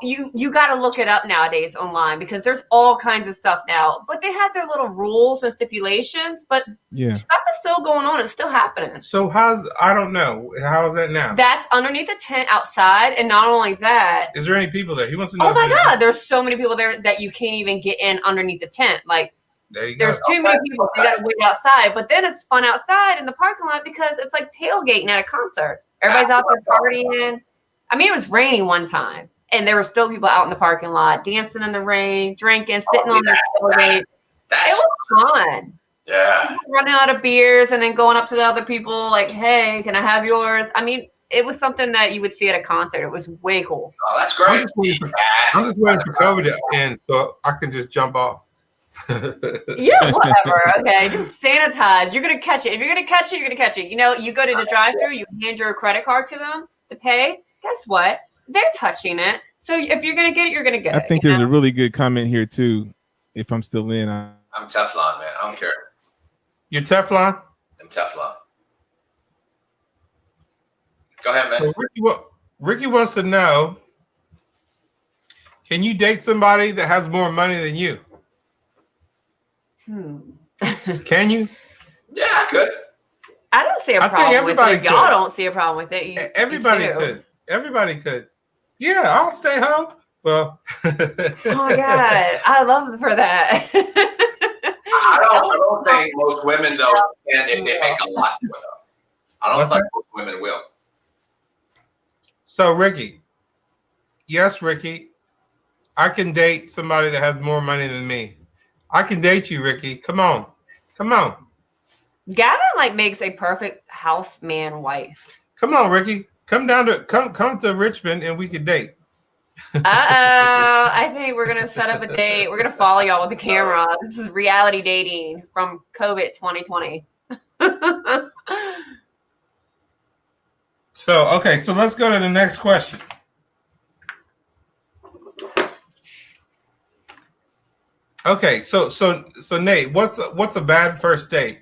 Speaker 2: you got to look it up nowadays online because there's all kinds of stuff now. But they have their little rules and stipulations, but stuff is still going on. It's still happening.
Speaker 1: So I don't know. How is that now?
Speaker 2: That's underneath the tent outside, and not only that.
Speaker 1: Is there any people there? He wants to know.
Speaker 2: Oh my God, there's so many people there that you can't even get in underneath the tent. Like there's too many people. You got to wait outside. But then it's fun outside in the parking lot because it's like tailgating at a concert. Everybody's out there partying. I mean, it was raining one time, and there were still people out in the parking lot dancing in the rain, drinking, sitting on their tailgate. It was fun.
Speaker 3: Yeah.
Speaker 2: Running out of beers and then going up to the other people like, hey, can I have yours? I mean, it was something that you would see at a concert. It was way cool.
Speaker 3: Oh, that's great.
Speaker 1: I'm just waiting for COVID to end so I can just jump off.
Speaker 2: Yeah, whatever. Okay, just sanitize. You're gonna catch it. If you're gonna catch it, you're gonna catch it. You go to the drive-thru, you hand your credit card to them to pay. Guess what? They're touching it. So if you're gonna get it, you're gonna get it.
Speaker 7: I think there's a really good comment here too. If I'm still in,
Speaker 3: I'm Teflon, man. I don't care.
Speaker 1: You're Teflon?
Speaker 3: I'm Teflon. Go ahead, man.
Speaker 1: So Ricky wants to know: can you date somebody that has more money than you? Can you?
Speaker 3: Yeah, I could.
Speaker 2: I don't see a problem with it. Y'all don't see a problem with it.
Speaker 1: Everybody could. Everybody could. Yeah, I'll stay home. Well.
Speaker 2: Oh my God, I love for that.
Speaker 3: I don't think most women though can if they make a lot with them. I don't think most women will.
Speaker 1: So Ricky, yes, Ricky, I can date somebody that has more money than me. I can date you, Ricky. Come on.
Speaker 2: Gavin makes a perfect houseman wife.
Speaker 1: Come on, Ricky. Come to Richmond and we can date.
Speaker 2: I think we're gonna set up a date. We're gonna follow y'all with a camera. This is reality dating from COVID 2020.
Speaker 1: So let's go to the next question. Okay, so Nate, what's a bad first date?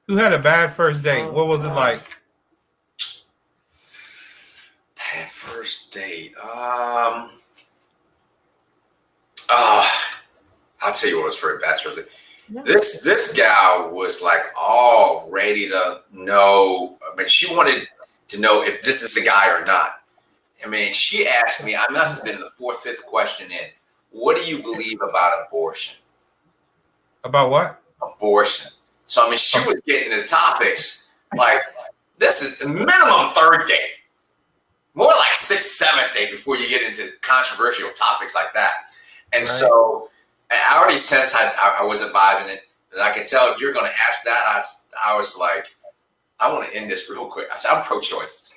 Speaker 1: Who had a bad first date? What was it like?
Speaker 3: Bad first date. I'll tell you what was for a bad first date. Yeah. This gal was like all ready to know. I mean, she wanted to know if this is the guy or not. I mean, she asked me, I must have been the fourth, fifth question in. What do you believe about abortion?
Speaker 1: About what?
Speaker 3: Abortion. So, I mean, she was getting the topics like, this is the minimum third date. More like sixth, seventh date before you get into controversial topics like that. And so I already sensed I wasn't vibing it. And I could tell if you're going to ask that, I was like, I want to end this real quick. I said, I'm pro-choice.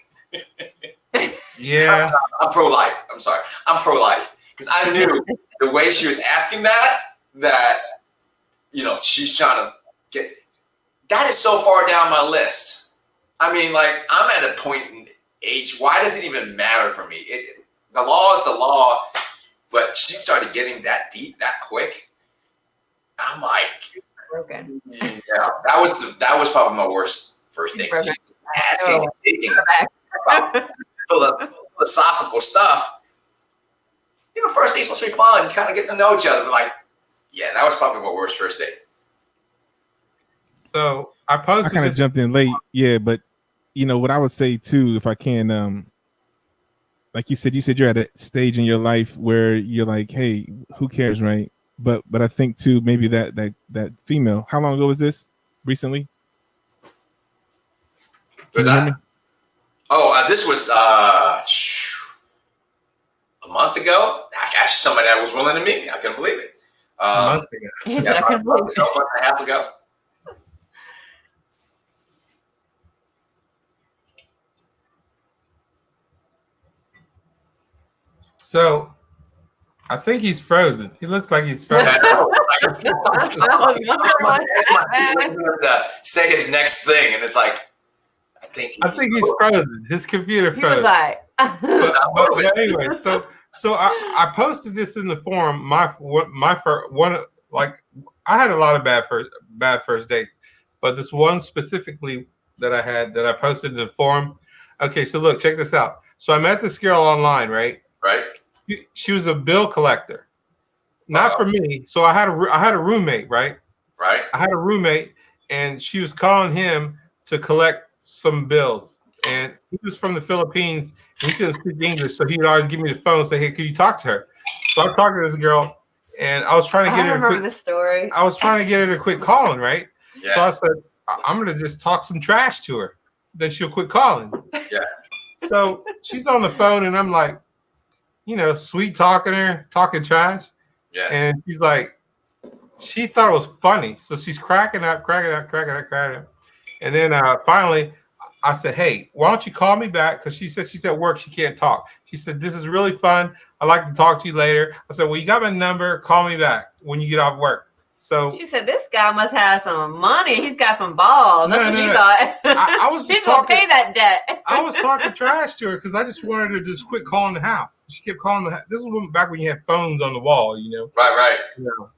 Speaker 1: Yeah.
Speaker 3: I'm pro-life. I'm sorry. I'm pro-life. Because I knew the way she was asking that, you know, she's trying to get, that is so far down my list. I mean, like, I'm at a point in age, why does it even matter for me? The law is the law, but she started getting that deep that quick. I'm like,
Speaker 2: broken.
Speaker 3: Yeah, that was probably my worst first date. Asking, digging about philosophical stuff. You know, first date's supposed to be fun. You kind of get to know each other. But like, yeah, that was probably my worst first date.
Speaker 1: So
Speaker 7: I
Speaker 1: posted
Speaker 7: kind of
Speaker 1: this.
Speaker 7: jumped in late, yeah, but you know what I would say too, if I can, like you said you're at a stage in your life where you're like, hey, who cares, right? But I think too, maybe that female. How long ago was this? Recently?
Speaker 3: Was
Speaker 7: Can you hear
Speaker 3: that?
Speaker 7: me?
Speaker 3: Oh, this was a month ago. Actually, somebody that was willing to meet me. I couldn't believe it.
Speaker 1: A month ago.
Speaker 2: He said, I couldn't believe it.
Speaker 3: A month and a half ago.
Speaker 1: So I think he's frozen. He looks like he's frozen.
Speaker 3: Say his next thing, and it's like, I think
Speaker 1: he's frozen. His computer
Speaker 2: He
Speaker 1: froze.
Speaker 2: was like,
Speaker 1: but anyway, so I posted this in the forum. My first one, like I had a lot of bad first dates, but this one specifically that I had that I posted in the forum. Okay, so look, check this out. So I met this girl online, right?
Speaker 3: Right.
Speaker 1: She was a bill collector, not for me. So I had a roommate, right?
Speaker 3: Right.
Speaker 1: I had a roommate, and she was calling him to collect some bills. And he was from the Philippines, and he couldn't speak English, so he would always give me the phone and say, "Hey, could you talk to her?" So I talked to this girl, and I was trying to get her.
Speaker 2: I remember this story.
Speaker 1: I was trying to get her to quit calling, right?
Speaker 3: Yeah.
Speaker 1: So I said, "I'm gonna just talk some trash to her, then she'll quit calling."
Speaker 3: Yeah.
Speaker 1: So she's on the phone, and I'm like, you know, sweet talking her, talking trash.
Speaker 3: Yeah.
Speaker 1: And she's like, she thought it was funny. So she's cracking up. And then finally, I said, hey, why don't you call me back? Because she said she's at work. She can't talk. She said, this is really fun. I'd like to talk to you later. I said, well, you got my number. Call me back when you get off work. So
Speaker 2: she said, this guy must have some money. He's got some balls. That's what she thought.
Speaker 1: I was
Speaker 2: He's going to pay that debt.
Speaker 1: I was talking trash to her because I just wanted her to just quit calling the house. She kept calling the house. This was back when you had phones on the wall, you know.
Speaker 3: Right.
Speaker 1: You know.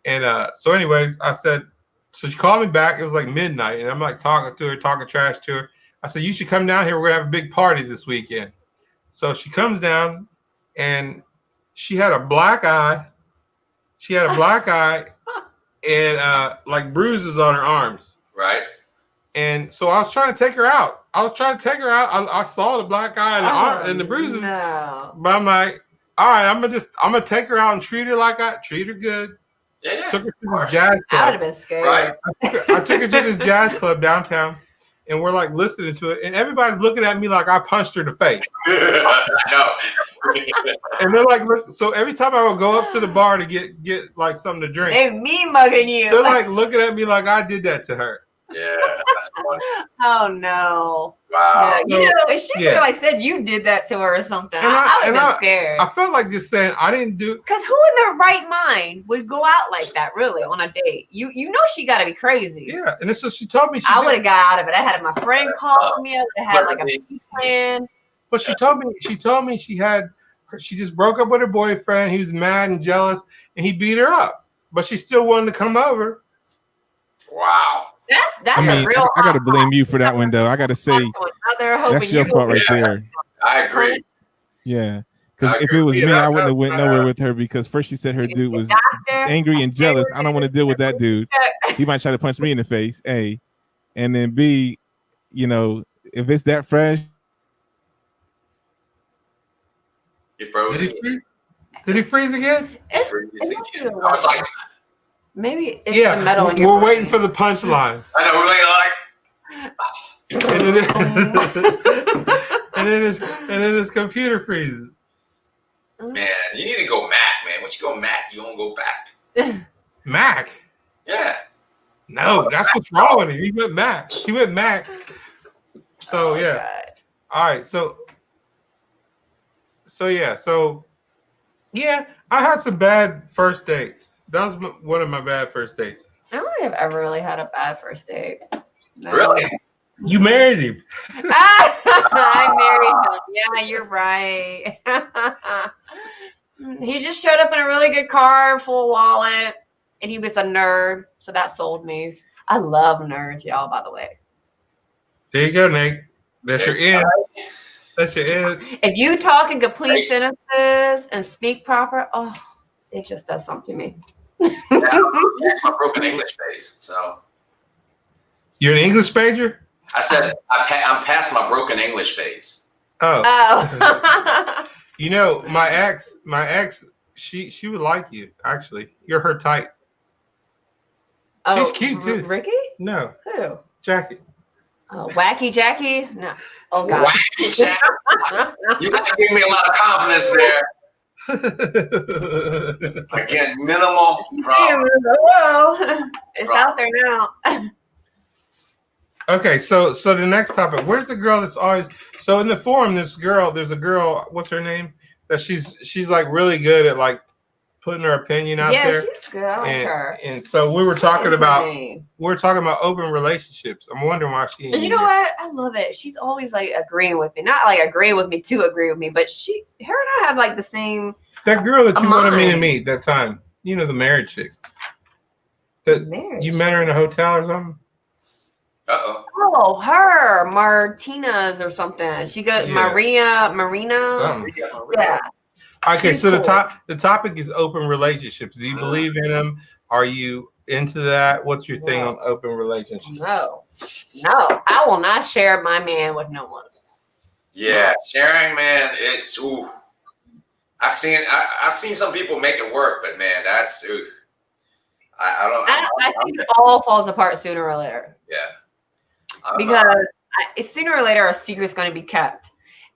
Speaker 1: And so anyways, I said, so she called me back. It was like midnight. And I'm like talking to her, talking trash to her. I said, you should come down here. We're going to have a big party this weekend. So she comes down, and she had a black eye. And like bruises on her arms.
Speaker 3: Right.
Speaker 1: And so I was trying to take her out. I saw the black eye and the arm and the bruises.
Speaker 2: No.
Speaker 1: But I'm like, all right, I'm gonna take her out and treat her like I treat her good.
Speaker 3: Yeah.
Speaker 1: Took her to this jazz
Speaker 2: I would
Speaker 1: club.
Speaker 2: have been scared.
Speaker 3: Right.
Speaker 1: I took her to this jazz club downtown, and we're like listening to it, and everybody's looking at me like I punched her in the face.
Speaker 3: I know.
Speaker 1: And they're like, look, so every time I would go up to the bar to get like something to drink,
Speaker 2: They me mugging you.
Speaker 1: they're like looking at me like I did that to her.
Speaker 3: Yeah. That's funny.
Speaker 2: Oh no.
Speaker 3: Wow.
Speaker 2: Yeah, you know, if she
Speaker 1: Yeah.
Speaker 2: like said you did that to her or something,
Speaker 1: And
Speaker 2: I would
Speaker 1: and
Speaker 2: have been scared.
Speaker 1: I felt like just saying I didn't do.
Speaker 2: Because who in their right mind would go out like that, really, on a date? You know she got to be crazy.
Speaker 1: Yeah, and so she told me.
Speaker 2: I would have got out of it. I had my friend call me. I would have had like a plan.
Speaker 1: But she told me she just broke up with her boyfriend. He was mad and jealous, and he beat her up. But she still wanted to come over.
Speaker 3: Wow.
Speaker 2: That's
Speaker 7: I mean,
Speaker 2: a real.
Speaker 7: I got to blame you for that one, though. I got to say, that's your fault right there.
Speaker 3: I agree.
Speaker 7: Yeah. Because
Speaker 3: I
Speaker 7: if it was
Speaker 1: agree.
Speaker 7: me,
Speaker 1: Yeah,
Speaker 7: I wouldn't have went
Speaker 1: that-
Speaker 7: nowhere with her because first she said her dude was angry and jealous. I don't want to deal with that dude. He might try to punch me in the face, A. And then B, you know, if it's that fresh.
Speaker 3: You froze
Speaker 1: Did he
Speaker 3: again.
Speaker 1: freeze? Did he freeze again?
Speaker 2: It's-
Speaker 3: Freeze
Speaker 2: it's
Speaker 3: again.
Speaker 2: not
Speaker 3: I was like,
Speaker 2: Maybe it's
Speaker 1: Yeah,
Speaker 2: the metal in your
Speaker 1: we're
Speaker 2: brain.
Speaker 1: waiting for the punchline.
Speaker 3: I know, we're like,
Speaker 1: and then his computer freezes.
Speaker 3: man, you need to go Mac, man. Once you go Mac, you won't go back.
Speaker 1: Mac.
Speaker 3: Yeah.
Speaker 1: No, that's what's wrong with him. He went Mac. So
Speaker 2: Oh,
Speaker 1: yeah.
Speaker 2: God.
Speaker 1: All right. So yeah, I had some bad first dates. That was one of my bad first dates.
Speaker 2: I don't think I've ever really had a bad first date. No.
Speaker 3: Really?
Speaker 1: You married him.
Speaker 2: I married him. Yeah, you're right. He just showed up in a really good car, full wallet, and he was a nerd, so that sold me. I love nerds, y'all, by the way.
Speaker 1: There you go, Nate. That's your end. That's your end.
Speaker 2: If you talk in complete sentences and speak proper, oh, it just does something to me.
Speaker 3: That's my broken English phase. So
Speaker 1: You're an English major?
Speaker 3: I said I'm past my broken English phase.
Speaker 1: Oh.
Speaker 2: Oh.
Speaker 1: You know, my ex, she would like you, actually. You're her type.
Speaker 2: Oh,
Speaker 1: She's cute, too.
Speaker 2: Ricky?
Speaker 1: No,
Speaker 2: Who?
Speaker 1: Jackie.
Speaker 2: Oh, Wacky Jackie? No. Oh, God.
Speaker 3: Wacky Jack. You gotta give me a lot of confidence there. Again, minimal problem.
Speaker 2: Well, it's out there now.
Speaker 1: Okay, so the next topic. Where's the girl that's always so in the forum? There's a girl. What's her name? That she's like really good at like putting her opinion out
Speaker 2: Yeah,
Speaker 1: there.
Speaker 2: she's good. I like her.
Speaker 1: And so we were talking
Speaker 2: What is her
Speaker 1: about
Speaker 2: name?
Speaker 1: open relationships. I'm wondering why she.
Speaker 2: And you know what? I love it. She's always like agreeing with me. Not like agreeing with me to agree with me, but her and I have like the same.
Speaker 1: That girl that you wanted me to
Speaker 2: Mine.
Speaker 1: meet that time. You know, the married chick. That
Speaker 2: Marriage.
Speaker 1: you met her in a hotel or something.
Speaker 3: Uh-oh.
Speaker 2: Oh, her Martinez or something. She got
Speaker 1: Yeah.
Speaker 2: Marina.
Speaker 1: Something.
Speaker 2: Yeah.
Speaker 1: Okay,
Speaker 2: She's
Speaker 1: so
Speaker 2: cool.
Speaker 1: the topic is open relationships. Do you believe in them? Are you into that? What's your thing on open relationships?
Speaker 2: No, I will not share my man with no one.
Speaker 3: Yeah, sharing, man, it's ooh. I've seen some people make it work, but man, that's ooh.
Speaker 2: I think it all falls apart sooner or later.
Speaker 3: Yeah. I don't know.
Speaker 2: Because sooner or later, a secret's going to be kept.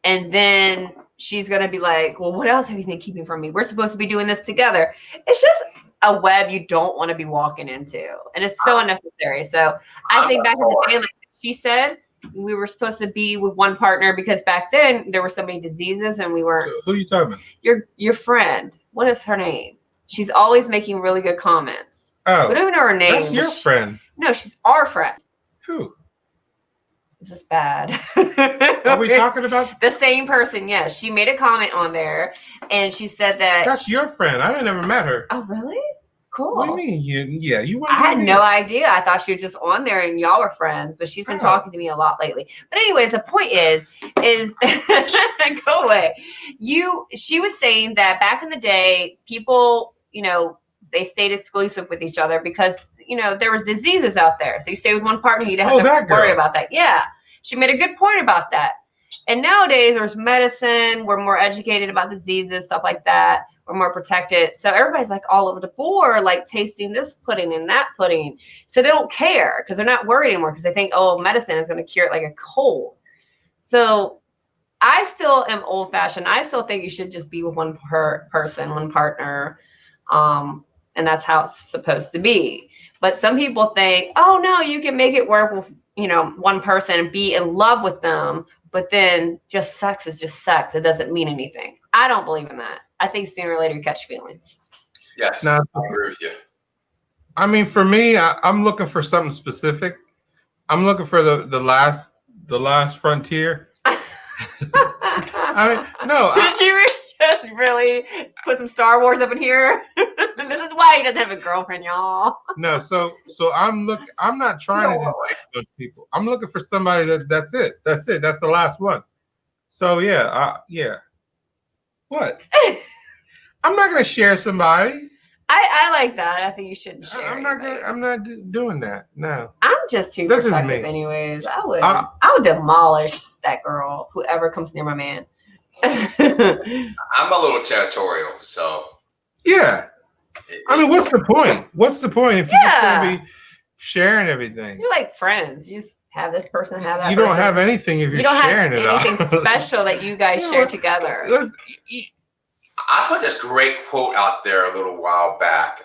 Speaker 2: And then she's going to be like, well, what else have you been keeping from me? We're supposed to be doing this together. It's just a web you don't want to be walking into. And it's so unnecessary. So I think back in the day, like she said, we were supposed to be with one partner because back then there were so many diseases and we weren't.
Speaker 1: Who are you talking about?
Speaker 2: Your friend. What is her name? She's always making really good comments.
Speaker 1: Oh,
Speaker 2: We don't even know her name.
Speaker 1: that's your friend.
Speaker 2: No, she's our friend.
Speaker 1: Who?
Speaker 2: This is bad.
Speaker 1: Are we talking about?
Speaker 2: The same person? Yes. She made a comment on there, and she said that.
Speaker 1: That's your friend. I never met her.
Speaker 2: Oh, really? Cool.
Speaker 1: What do you mean? You
Speaker 2: I had no idea. I thought she was just on there and y'all were friends, but she's been talking to me a lot lately. But anyways, the point is go away. She was saying that back in the day, people, they stayed exclusive with each other because, there was diseases out there. So you stay with one partner, you don't have to worry about that. Yeah. She made a good point about that. And nowadays there's medicine. We're more educated about diseases, stuff like that. We're more protected. So everybody's like all over the board, like tasting this pudding and that pudding. So they don't care because they're not worried anymore because they think, oh, medicine is going to cure it like a cold. So I still am old fashioned. I still think you should just be with one person, one partner. And that's how it's supposed to be. But some people think, oh, no, you can make it work with, one person and be in love with them. But then just sex is just sex. It doesn't mean anything. I don't believe in that. I think sooner or later you catch feelings.
Speaker 3: Yes,
Speaker 1: No.
Speaker 3: I agree with you.
Speaker 1: I mean, for me, I'm looking for something specific. I'm looking for the last frontier.
Speaker 2: Did you just really put some Star Wars up in here? This is why he doesn't have a girlfriend, y'all.
Speaker 1: No, so I'm not trying to just date those people. I'm looking for somebody that's it. That's the last one. So yeah. What? I'm not gonna share somebody.
Speaker 2: I like that. I think you shouldn't share.
Speaker 1: I'm not doing that. No.
Speaker 2: I'm just too
Speaker 1: This is
Speaker 2: protective,
Speaker 1: me.
Speaker 2: anyways. I would demolish that girl, whoever comes near my man.
Speaker 3: I'm a little territorial, so
Speaker 1: Yeah. I mean, what's the point? What's the point if you're just gonna be sharing everything?
Speaker 2: You're like friends. You just have this person have that.
Speaker 1: You
Speaker 2: person.
Speaker 1: don't have anything if you're
Speaker 2: You don't
Speaker 1: sharing
Speaker 2: have
Speaker 1: it all.
Speaker 2: anything special that you guys
Speaker 1: You know
Speaker 2: share
Speaker 1: what?
Speaker 2: together.
Speaker 3: I put this great quote out there a little while back.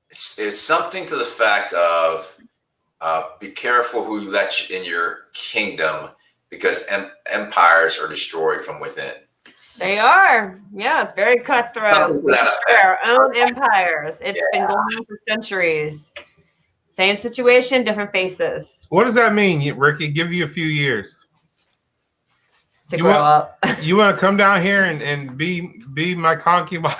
Speaker 3: It's something to the fact of be careful who you let in your kingdom because empires are destroyed from within.
Speaker 2: They are. Yeah, it's very cutthroat. We destroy our own empires. It's been going on for centuries. Same situation, different faces.
Speaker 1: What does that mean, Ricky? Give you a few years
Speaker 2: To grow up.
Speaker 1: You want to come down here and be my concubine?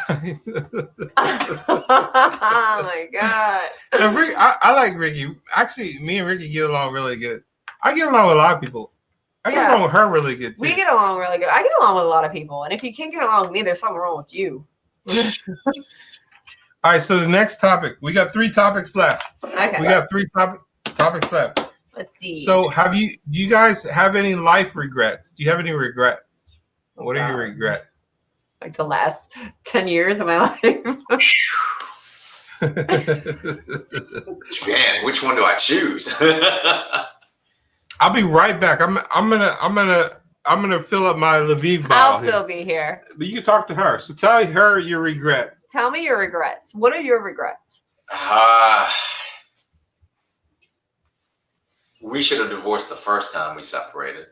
Speaker 2: Oh my God.
Speaker 1: I like Ricky. Actually, me and Ricky get along really good. I get along with a lot of people. I get along with her really good too.
Speaker 2: We get along really good. I get along with a lot of people. And if you can't get along with me, there's something wrong with you.
Speaker 1: All right. So the next topic, we got 3 topics left.
Speaker 2: Okay.
Speaker 1: We got 3 topics left.
Speaker 2: Let's see.
Speaker 1: So do you guys have any life regrets? Do you have any regrets? What are your regrets?
Speaker 2: Like the last 10 years of my life.
Speaker 3: Man, which one do I choose?
Speaker 1: I'll be right back. I'm gonna fill up my Lviv bottle.
Speaker 2: I'll still be here.
Speaker 1: But you can talk to her. So tell her your regrets.
Speaker 2: Tell me your regrets. What are your regrets?
Speaker 3: We should have divorced the first time we separated.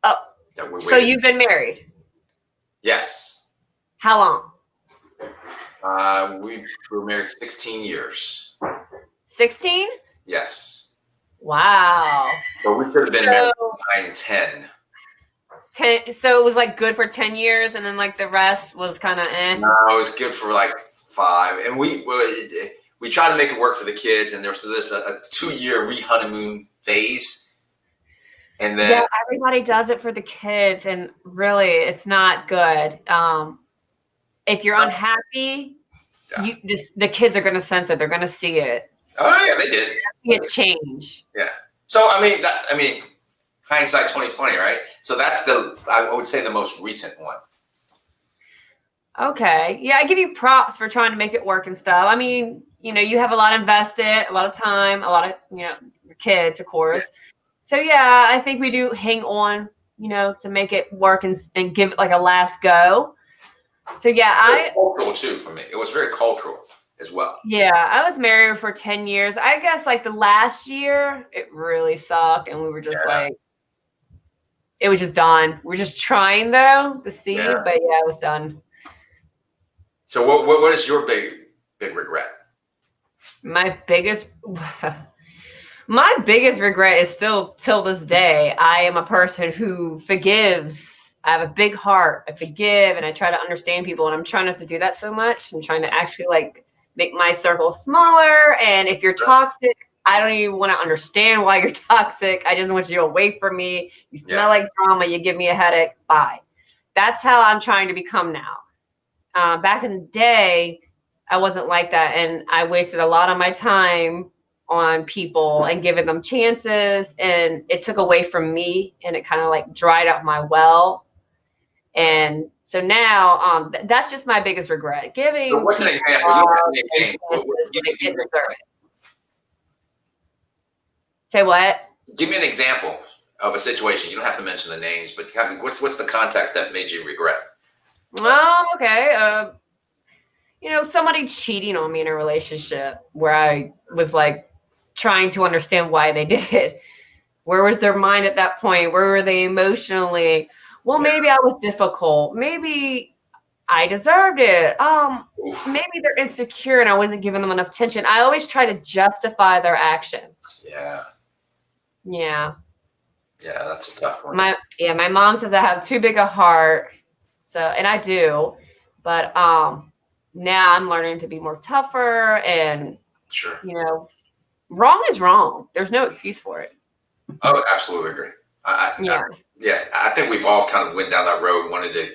Speaker 2: Oh,
Speaker 3: That we
Speaker 2: so
Speaker 3: waited.
Speaker 2: you've been married?
Speaker 3: Yes.
Speaker 2: How long?
Speaker 3: We were married 16 years.
Speaker 2: 16?
Speaker 3: Yes.
Speaker 2: Wow.
Speaker 3: But we should have been married 9, 10.
Speaker 2: 10. So it was like good for 10 years, and then like the rest was kind of eh.
Speaker 3: No, it was good for like 5, and we tried to make it work for the kids, and there was this a 2-year honeymoon phase, and then
Speaker 2: Yeah, everybody does it for the kids, and really, it's not good. If you're unhappy,
Speaker 3: Yeah.
Speaker 2: the kids are going to sense it. They're going to see it.
Speaker 3: oh yeah, they did.
Speaker 2: See it change.
Speaker 3: So I mean, hindsight 2020, right? So that's I would say the most recent one.
Speaker 2: Okay. Yeah, I give you props for trying to make it work and stuff. I mean, you have a lot invested, a lot of time, a lot of, your kids, of course. So yeah, I think we do hang on, to make it work and give it like a last go. So yeah,
Speaker 3: Cultural too for me. It was very cultural as well.
Speaker 2: Yeah, I was married for 10 years. I guess like the last year, it really sucked. And we were just it was just done. We're just trying though to see, but yeah, it was done.
Speaker 3: So what is your big regret?
Speaker 2: My biggest regret is still till this day. I am a person who forgives. I have a big heart. I forgive and I try to understand people, and I'm trying not to do that so much. I'm trying to actually like make my circle smaller. And if you're toxic, I don't even want to understand why you're toxic. I just want you away from me. You smell like drama. You give me a headache. Bye. That's how I'm trying to become now. Back in the day, I wasn't like that. And I wasted a lot of my time on people and giving them chances. And it took away from me, and it kind of like dried up my well. And so now that's just my biggest regret. Giving.
Speaker 3: So what's an example? You don't have to name names.
Speaker 2: Say what?
Speaker 3: Give me an example of a situation. You don't have to mention the names, but what's the context that made you regret?
Speaker 2: Okay. Somebody cheating on me in a relationship where I was like trying to understand why they did it. Where was their mind at that point? Where were they emotionally? Well, maybe I was difficult. Maybe I deserved it. Maybe they're insecure and I wasn't giving them enough attention. I always try to justify their actions.
Speaker 3: Yeah.
Speaker 2: Yeah.
Speaker 3: Yeah, that's a tough one.
Speaker 2: My mom says I have too big a heart. So, and I do, but now I'm learning to be more tougher, and
Speaker 3: sure,
Speaker 2: wrong is wrong. There's no excuse for it.
Speaker 3: Oh, absolutely agree. I think we've all kind of went down that road, wanted to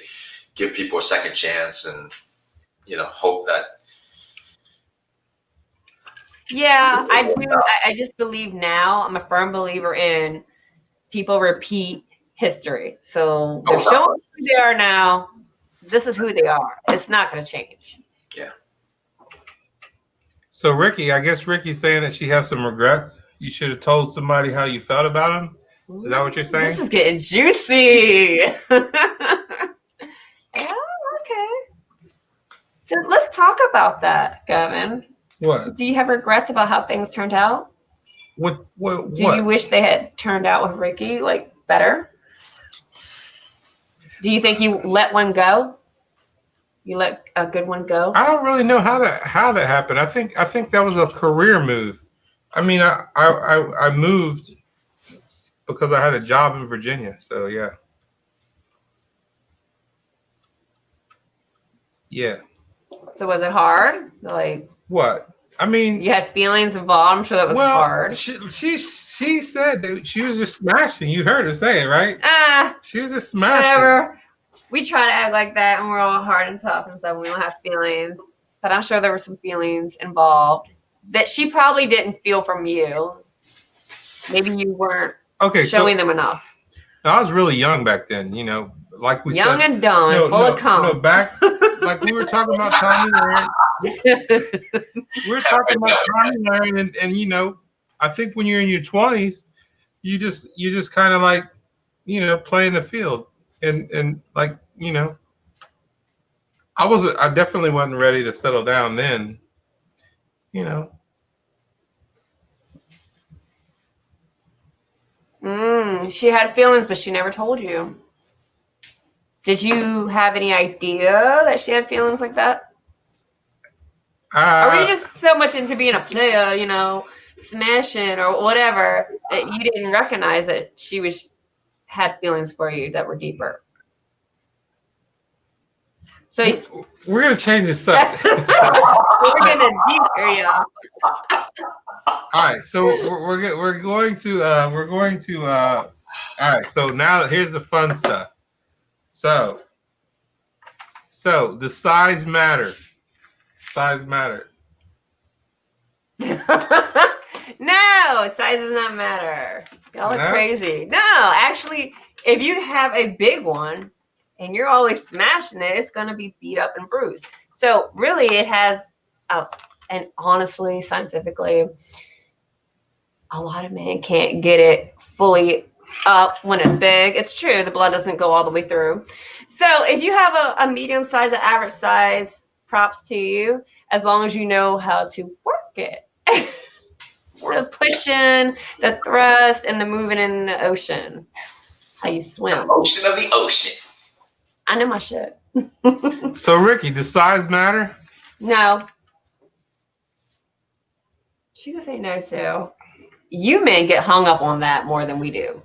Speaker 3: give people a second chance, and hope that.
Speaker 2: Yeah, I do. I just believe now. I'm a firm believer in people repeat history. So they're showing who they are now. This is who they are. It's not going to change.
Speaker 3: Yeah.
Speaker 1: So Ricky, I guess Ricky's saying that she has some regrets. You should have told somebody how you felt about him. Is that what you're saying?
Speaker 2: This is getting juicy. Yeah, okay. So let's talk about that, Gavin.
Speaker 1: What?
Speaker 2: Do you have regrets about how things turned out?
Speaker 1: What?
Speaker 2: Do you wish they had turned out with Ricky like better? Do you think you let one go? You let a good one go?
Speaker 1: I don't really know how that happened. I think that was a career move. I mean, I moved because I had a job in Virginia. So yeah. Yeah.
Speaker 2: So was it hard? Like
Speaker 1: what? I mean,
Speaker 2: you had feelings involved. I'm sure that was hard.
Speaker 1: She said that she was just smashing. You heard her say it, right? She was just smashing.
Speaker 2: Whatever. We try to act like that, and we're all hard and tough and stuff. We don't have feelings. but I'm sure there were some feelings involved that she probably didn't feel from you. Maybe you weren't showing them enough.
Speaker 1: I was really young back then, like we
Speaker 2: young
Speaker 1: said.
Speaker 2: and dumb and full of cum.
Speaker 1: No, back like we were talking about Tommy Lahren. We were talking about Tommy Lahren, and I think when you're in your 20s, you just kind of like, play in the field, and like, I definitely wasn't ready to settle down then,
Speaker 2: She had feelings, but she never told you. Did you have any idea that she had feelings like that? Or were you just so much into being a player, smashing or whatever, that you didn't recognize that she had feelings for you that were deeper? So
Speaker 1: we're gonna change this stuff.
Speaker 2: we're gonna deeper, yeah.
Speaker 1: All right, so we're going to all right. So now here's the fun stuff. So the size matter. Size matter.
Speaker 2: No, size does not matter. Y'all are crazy. No, actually, if you have a big one and you're always smashing it, it's gonna be beat up and bruised. So really, it has, and honestly, scientifically, a lot of men can't get it fully up when it's big. It's true, the blood doesn't go all the way through. So if you have a medium size, an average size, props to you, as long as you know how to work it. The pushing, the thrust, and the moving in the ocean. How you swim.
Speaker 3: The ocean of the ocean.
Speaker 2: I know my shit.
Speaker 1: So Ricky, does size matter?
Speaker 2: No. She gonna say no too. You men get hung up on that more than we do.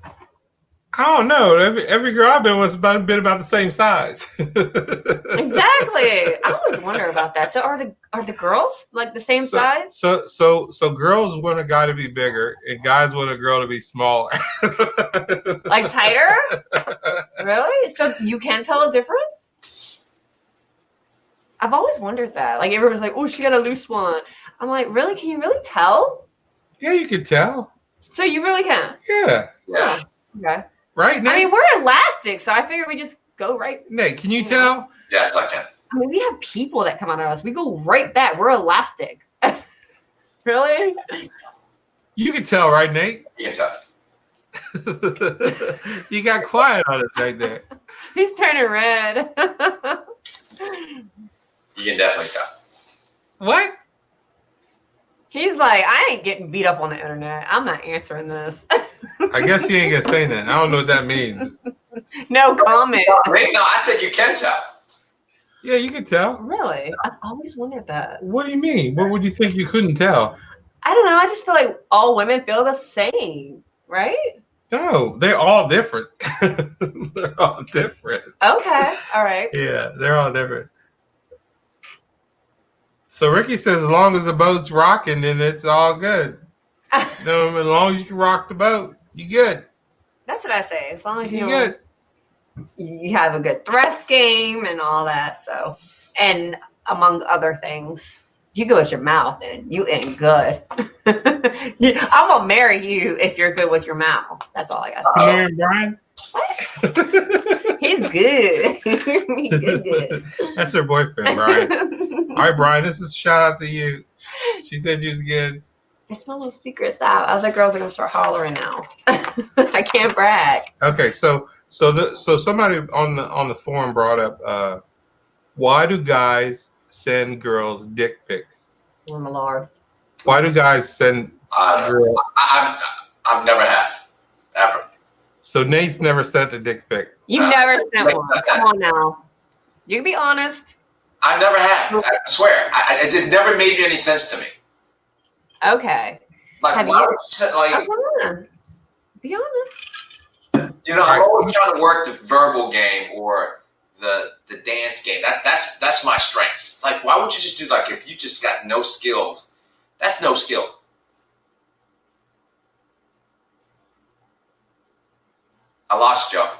Speaker 1: I don't know. Every girl I've been with has been about the same size.
Speaker 2: Exactly. I always wonder about that. So are the girls like the same size?
Speaker 1: So girls want a guy to be bigger, and guys want a girl to be smaller.
Speaker 2: Like tighter? Really? So you can tell a difference? I've always wondered that. Like everyone's like, "Oh, she got a loose one." I'm like, really? Can you really tell?
Speaker 1: Yeah, you can tell.
Speaker 2: So you really can?
Speaker 1: Yeah.
Speaker 3: Yeah.
Speaker 2: Okay.
Speaker 1: Right, Nate?
Speaker 2: I mean, we're elastic, so I figure we just go right.
Speaker 1: Nate, can you tell?
Speaker 3: Yes, I can.
Speaker 2: I mean, we have people that come out of us. We go right back. We're elastic. Really?
Speaker 1: You can tell, right, Nate?
Speaker 3: You can tell.
Speaker 1: You got quiet on us right there.
Speaker 2: He's turning red.
Speaker 3: You can definitely tell.
Speaker 1: What?
Speaker 2: He's like, I ain't getting beat up on the internet. I'm not answering this.
Speaker 1: I guess he ain't gonna say that. I don't know what that means.
Speaker 2: No comment.
Speaker 3: Wait, no, I said you can tell.
Speaker 1: Yeah, you can tell.
Speaker 2: Really? I've always wondered that.
Speaker 1: What do you mean? What would you think you couldn't tell?
Speaker 2: I don't know. I just feel like all women feel the same, right?
Speaker 1: No, they're all different. They're all different.
Speaker 2: Okay. All right.
Speaker 1: Yeah, they're all different. So Ricky says, as long as the boat's rocking, then it's all good. No, as long as you can rock the boat, you good.
Speaker 2: That's what I say. As long as
Speaker 1: You
Speaker 2: you
Speaker 1: good.
Speaker 2: you have a good thrust game and all that. So, and among other things, you go with your mouth and you ain't good. I'm gonna marry you if you're good with your mouth. That's all I got to say.
Speaker 1: Marrying Brian?
Speaker 2: He's good. He's good.
Speaker 1: That's her boyfriend, Brian. All right, Brian, this is a shout out to you. She said you was good.
Speaker 2: It's my little secret out. Other girls are gonna start hollering now. I can't brag.
Speaker 1: Okay, so somebody on the forum brought up why do guys send girls dick pics?
Speaker 2: Oh my lord.
Speaker 1: Why do guys send girls?
Speaker 3: I've never have. Ever.
Speaker 1: So Nate's never sent a dick pic.
Speaker 2: You've never sent one. Come on now. You can be honest.
Speaker 3: I never have. I swear. It never made any sense to me.
Speaker 2: Okay.
Speaker 3: Like,
Speaker 2: Have
Speaker 3: why
Speaker 2: you?
Speaker 3: would you send, like,
Speaker 2: Come on. Be honest.
Speaker 3: you know, I'm always trying to work the verbal game or the dance game. That's my strengths. It's like, why would you just do, like, if you just got no skills? That's no skill. I lost y'all.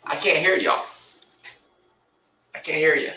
Speaker 3: I can't hear y'all. can't hear you.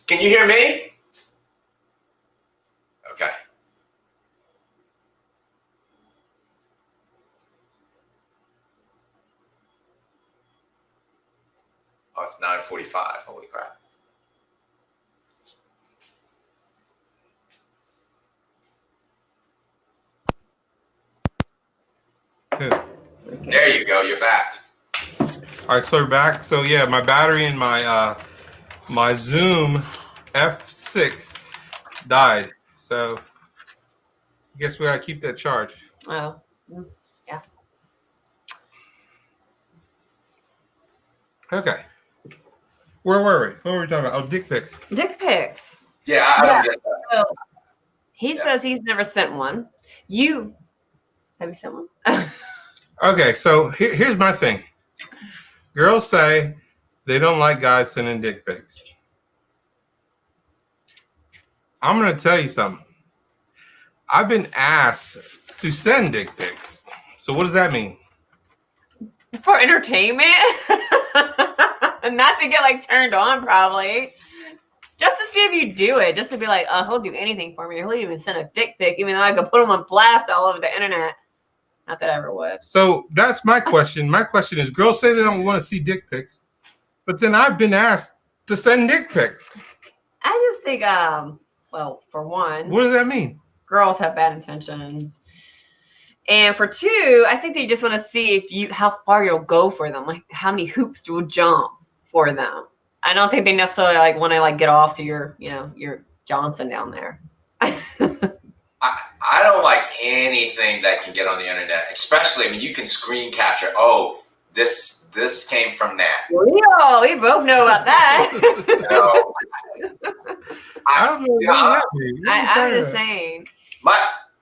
Speaker 3: Can you hear me? Okay. Oh, it's 9:45. Holy crap.
Speaker 1: Good.
Speaker 3: There you go. You're back.
Speaker 1: All right, so we're back. So yeah, my battery in my my Zoom F6 died. So I guess we gotta keep that charge.
Speaker 2: Oh, yeah.
Speaker 1: Okay. Where were we? What were we talking about? Oh, dick pics.
Speaker 2: Dick pics.
Speaker 3: Yeah, I don't get that.
Speaker 2: So he
Speaker 3: Yeah.
Speaker 2: says he's never sent one. Have you sent one?
Speaker 1: Okay, so here's my thing. Girls say they don't like guys sending dick pics. I'm gonna tell you something. I've been asked to send dick pics. So what does that mean?
Speaker 2: For entertainment? Not to get like turned on, probably. Just to see if you do it. Just to be like, oh, he'll do anything for me. He'll even send a dick pic, even though I could put him on blast all over the internet. Not that I ever would.
Speaker 1: So that's my question. My question is, girls say they don't want to see dick pics, but then I've been asked to send dick pics.
Speaker 2: I just think, well, for one,
Speaker 1: What does that mean?
Speaker 2: girls have bad intentions. And for two, I think they just want to see how far you'll go for them, like how many hoops you'll jump for them. I don't think they necessarily like want to like get off to your Johnson down there.
Speaker 3: I don't like anything that can get on the internet, especially, I mean, you can screen capture. Oh, this came from Nat.
Speaker 2: We both know about that.
Speaker 3: You know,
Speaker 1: I don't know what that means.
Speaker 2: I'm just saying.
Speaker 3: my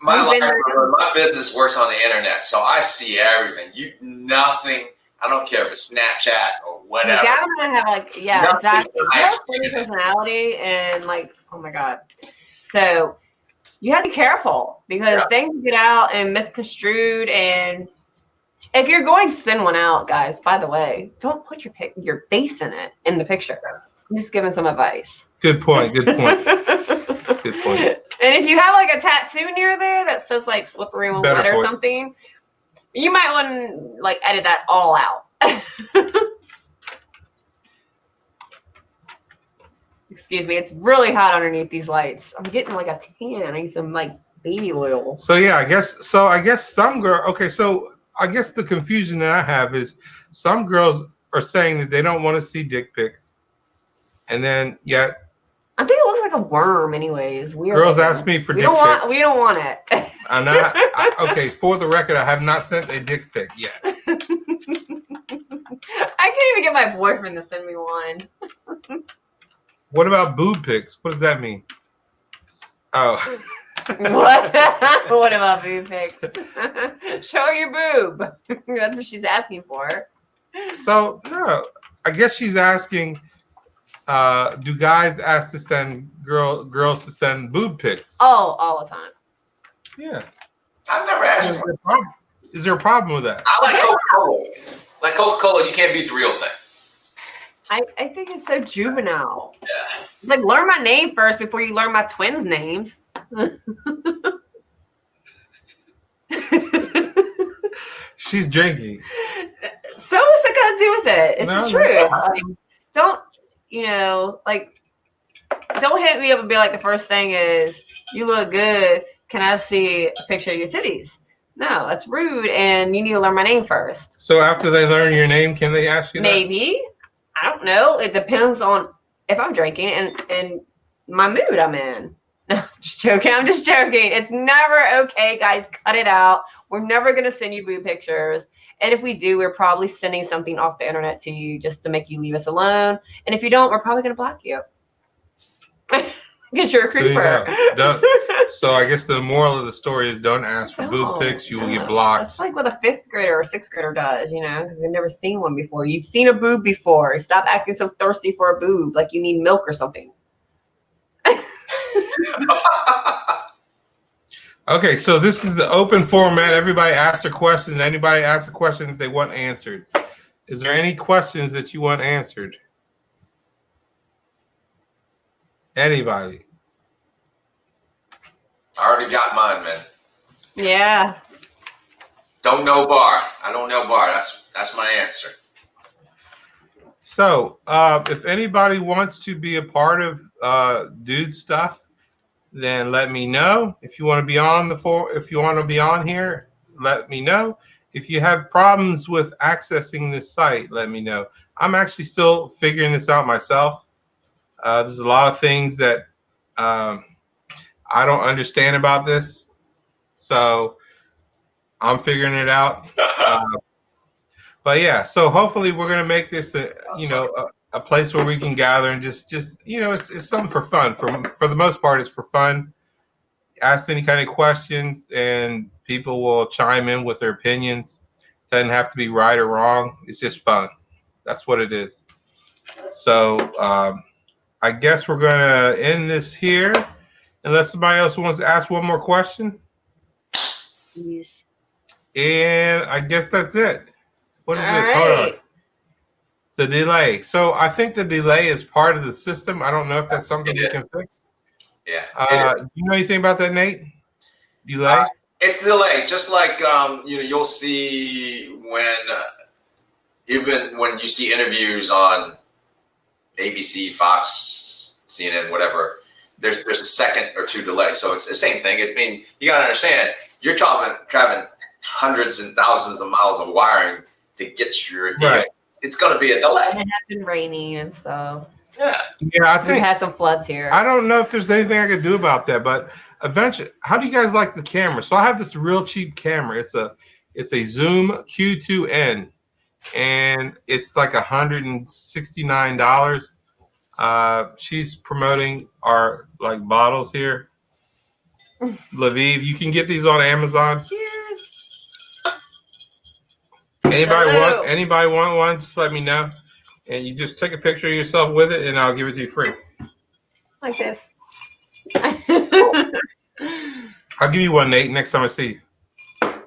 Speaker 2: You've been
Speaker 3: life, my business works on the internet, so I see everything. Nothing. I don't care if it's Snapchat or whatever.
Speaker 2: Like, I'm gonna have like, yeah,
Speaker 3: Nothing
Speaker 2: exactly. You have
Speaker 3: hides
Speaker 2: a
Speaker 3: from it.
Speaker 2: personality and like, oh my god. So you have to be careful because
Speaker 3: Yeah.
Speaker 2: things get out and misconstrued. And if you're going to send one out, guys, by the way, don't put your face in the picture. I'm just giving some advice.
Speaker 1: Good point. Good point. Good point.
Speaker 2: And if you have like a tattoo near there that says like slippery when
Speaker 1: Better
Speaker 2: wet or
Speaker 1: point.
Speaker 2: something, you might want to like edit that all out. Excuse me, it's really hot underneath these lights. I'm getting like a tan. I need some like baby oil.
Speaker 1: So yeah, I guess some girl. Okay, so I guess the confusion that I have is some girls are saying that they don't want to see dick pics, and then yet
Speaker 2: I think it looks like a worm. Anyways, weird.
Speaker 1: girls ask me for
Speaker 2: We
Speaker 1: dick
Speaker 2: don't want.
Speaker 1: pics.
Speaker 2: We don't want it.
Speaker 1: And okay, for the record, I have not sent a dick pic yet.
Speaker 2: I can't even get my boyfriend to send me one.
Speaker 1: What about boob pics? What does that mean? Oh,
Speaker 2: What? What about boob pics? Show your boob. That's what she's asking for.
Speaker 1: so no, I guess she's asking. Do guys ask to send girls to send boob pics?
Speaker 2: Oh, all the time.
Speaker 1: Yeah.
Speaker 3: I've never asked for it.
Speaker 1: Is there a problem with that?
Speaker 3: I like Coca-Cola. Like Coca-Cola, you can't beat the real thing.
Speaker 2: I think it's so juvenile.
Speaker 3: Yeah.
Speaker 2: Like, learn my name first before you learn my twins' names.
Speaker 1: She's drinking.
Speaker 2: So what's it got to do with it? It's
Speaker 1: No,
Speaker 2: the truth. Like, don't don't hit me up and be like, the first thing is, you look good. Can I see a picture of your titties? No, that's rude, and you need to learn my name first.
Speaker 1: So after they learn your name, can they ask you that?
Speaker 2: Maybe. I don't know. It depends on if I'm drinking and my mood I'm in. I'm just joking. I'm just joking. It's never okay, guys. Cut it out. We're never going to send you boob pictures. And if we do, we're probably sending something off the internet to you just to make you leave us alone. And if you don't, we're probably going to block you. Because you're a
Speaker 1: So, you
Speaker 2: creeper.
Speaker 1: know, so I guess the moral of the story is don't ask for boob pics. You will get blocked.
Speaker 2: That's like what a 5th grader or a 6th grader does, because we've never seen one before. You've seen a boob before. Stop acting so thirsty for a boob, like you need milk or something.
Speaker 1: Okay, so this is the open format. Everybody asks their questions. Anybody asks a question that they want answered. Is there any questions that you want answered? Anybody?
Speaker 3: I already got mine, man.
Speaker 2: Yeah.
Speaker 3: Don't know bar. I don't know bar. That's my answer.
Speaker 1: So, if anybody wants to be a part of Dude Stuff, then let me know. If you want to be on here, let me know. If you have problems with accessing this site, let me know. I'm actually still figuring this out myself. There's a lot of things that I don't understand about this, so I'm figuring it out. But yeah, so hopefully we're gonna make this a place where we can gather and just it's something for fun. For the most part, it's for fun. Ask any kind of questions, and people will chime in with their opinions. Doesn't have to be right or wrong. It's just fun. That's what it is. So I guess we're gonna end this here, unless somebody else wants to ask one more question.
Speaker 4: Yes.
Speaker 1: And I guess that's it. What is
Speaker 2: All
Speaker 1: it? Hold on.
Speaker 2: right.
Speaker 1: The delay. So I think the delay is part of the system. I don't know if that's something
Speaker 3: It
Speaker 1: we
Speaker 3: is.
Speaker 1: can fix.
Speaker 3: Yeah.
Speaker 1: Do you know anything about that, Nate? Delay?
Speaker 3: It's delayed, just like you'll see even when you see interviews on ABC, Fox, CNN, whatever. There's a second or two delay, so it's the same thing. I mean, you gotta understand, you're traveling hundreds and thousands of miles of wiring to get your deal.
Speaker 1: Right.
Speaker 3: It's gonna be a delay.
Speaker 2: And it has been raining and stuff.
Speaker 3: Yeah.
Speaker 1: Yeah, I
Speaker 2: We
Speaker 1: think
Speaker 2: had some floods here.
Speaker 1: I don't know if there's anything I could do about that, but eventually, how do you guys like the camera? So I have this real cheap camera. It's a Zoom Q2N, and it's like $169. She's promoting our bottles here. Lviv, you can get these on Amazon.
Speaker 2: Cheers.
Speaker 1: Anybody want one? Just let me know, and you just take a picture of yourself with it, and I'll give it to you free.
Speaker 2: Like this.
Speaker 1: I'll give you one, Nate, next time I see you.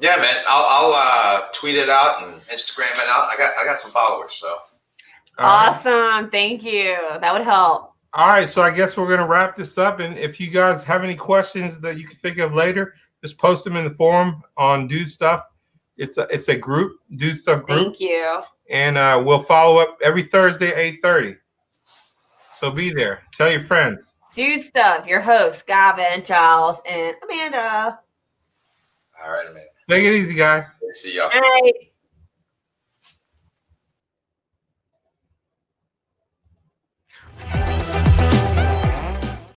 Speaker 3: Yeah, man. I'll tweet it out and Instagram it out. I got some followers, so.
Speaker 2: Awesome. Thank you. That would help.
Speaker 1: All right, so I guess we're gonna wrap this up. And if you guys have any questions that you can think of later, just post them in the forum on Dude Stuff. It's a group, Dude Stuff group,
Speaker 2: Thank you.
Speaker 1: and we'll follow up every Thursday at 8:30. So be there. Tell your friends.
Speaker 2: Dude Stuff, your hosts, Gavin, Giles, and Amanda.
Speaker 3: All right, man.
Speaker 1: Take it easy, guys.
Speaker 3: See y'all.
Speaker 2: All right.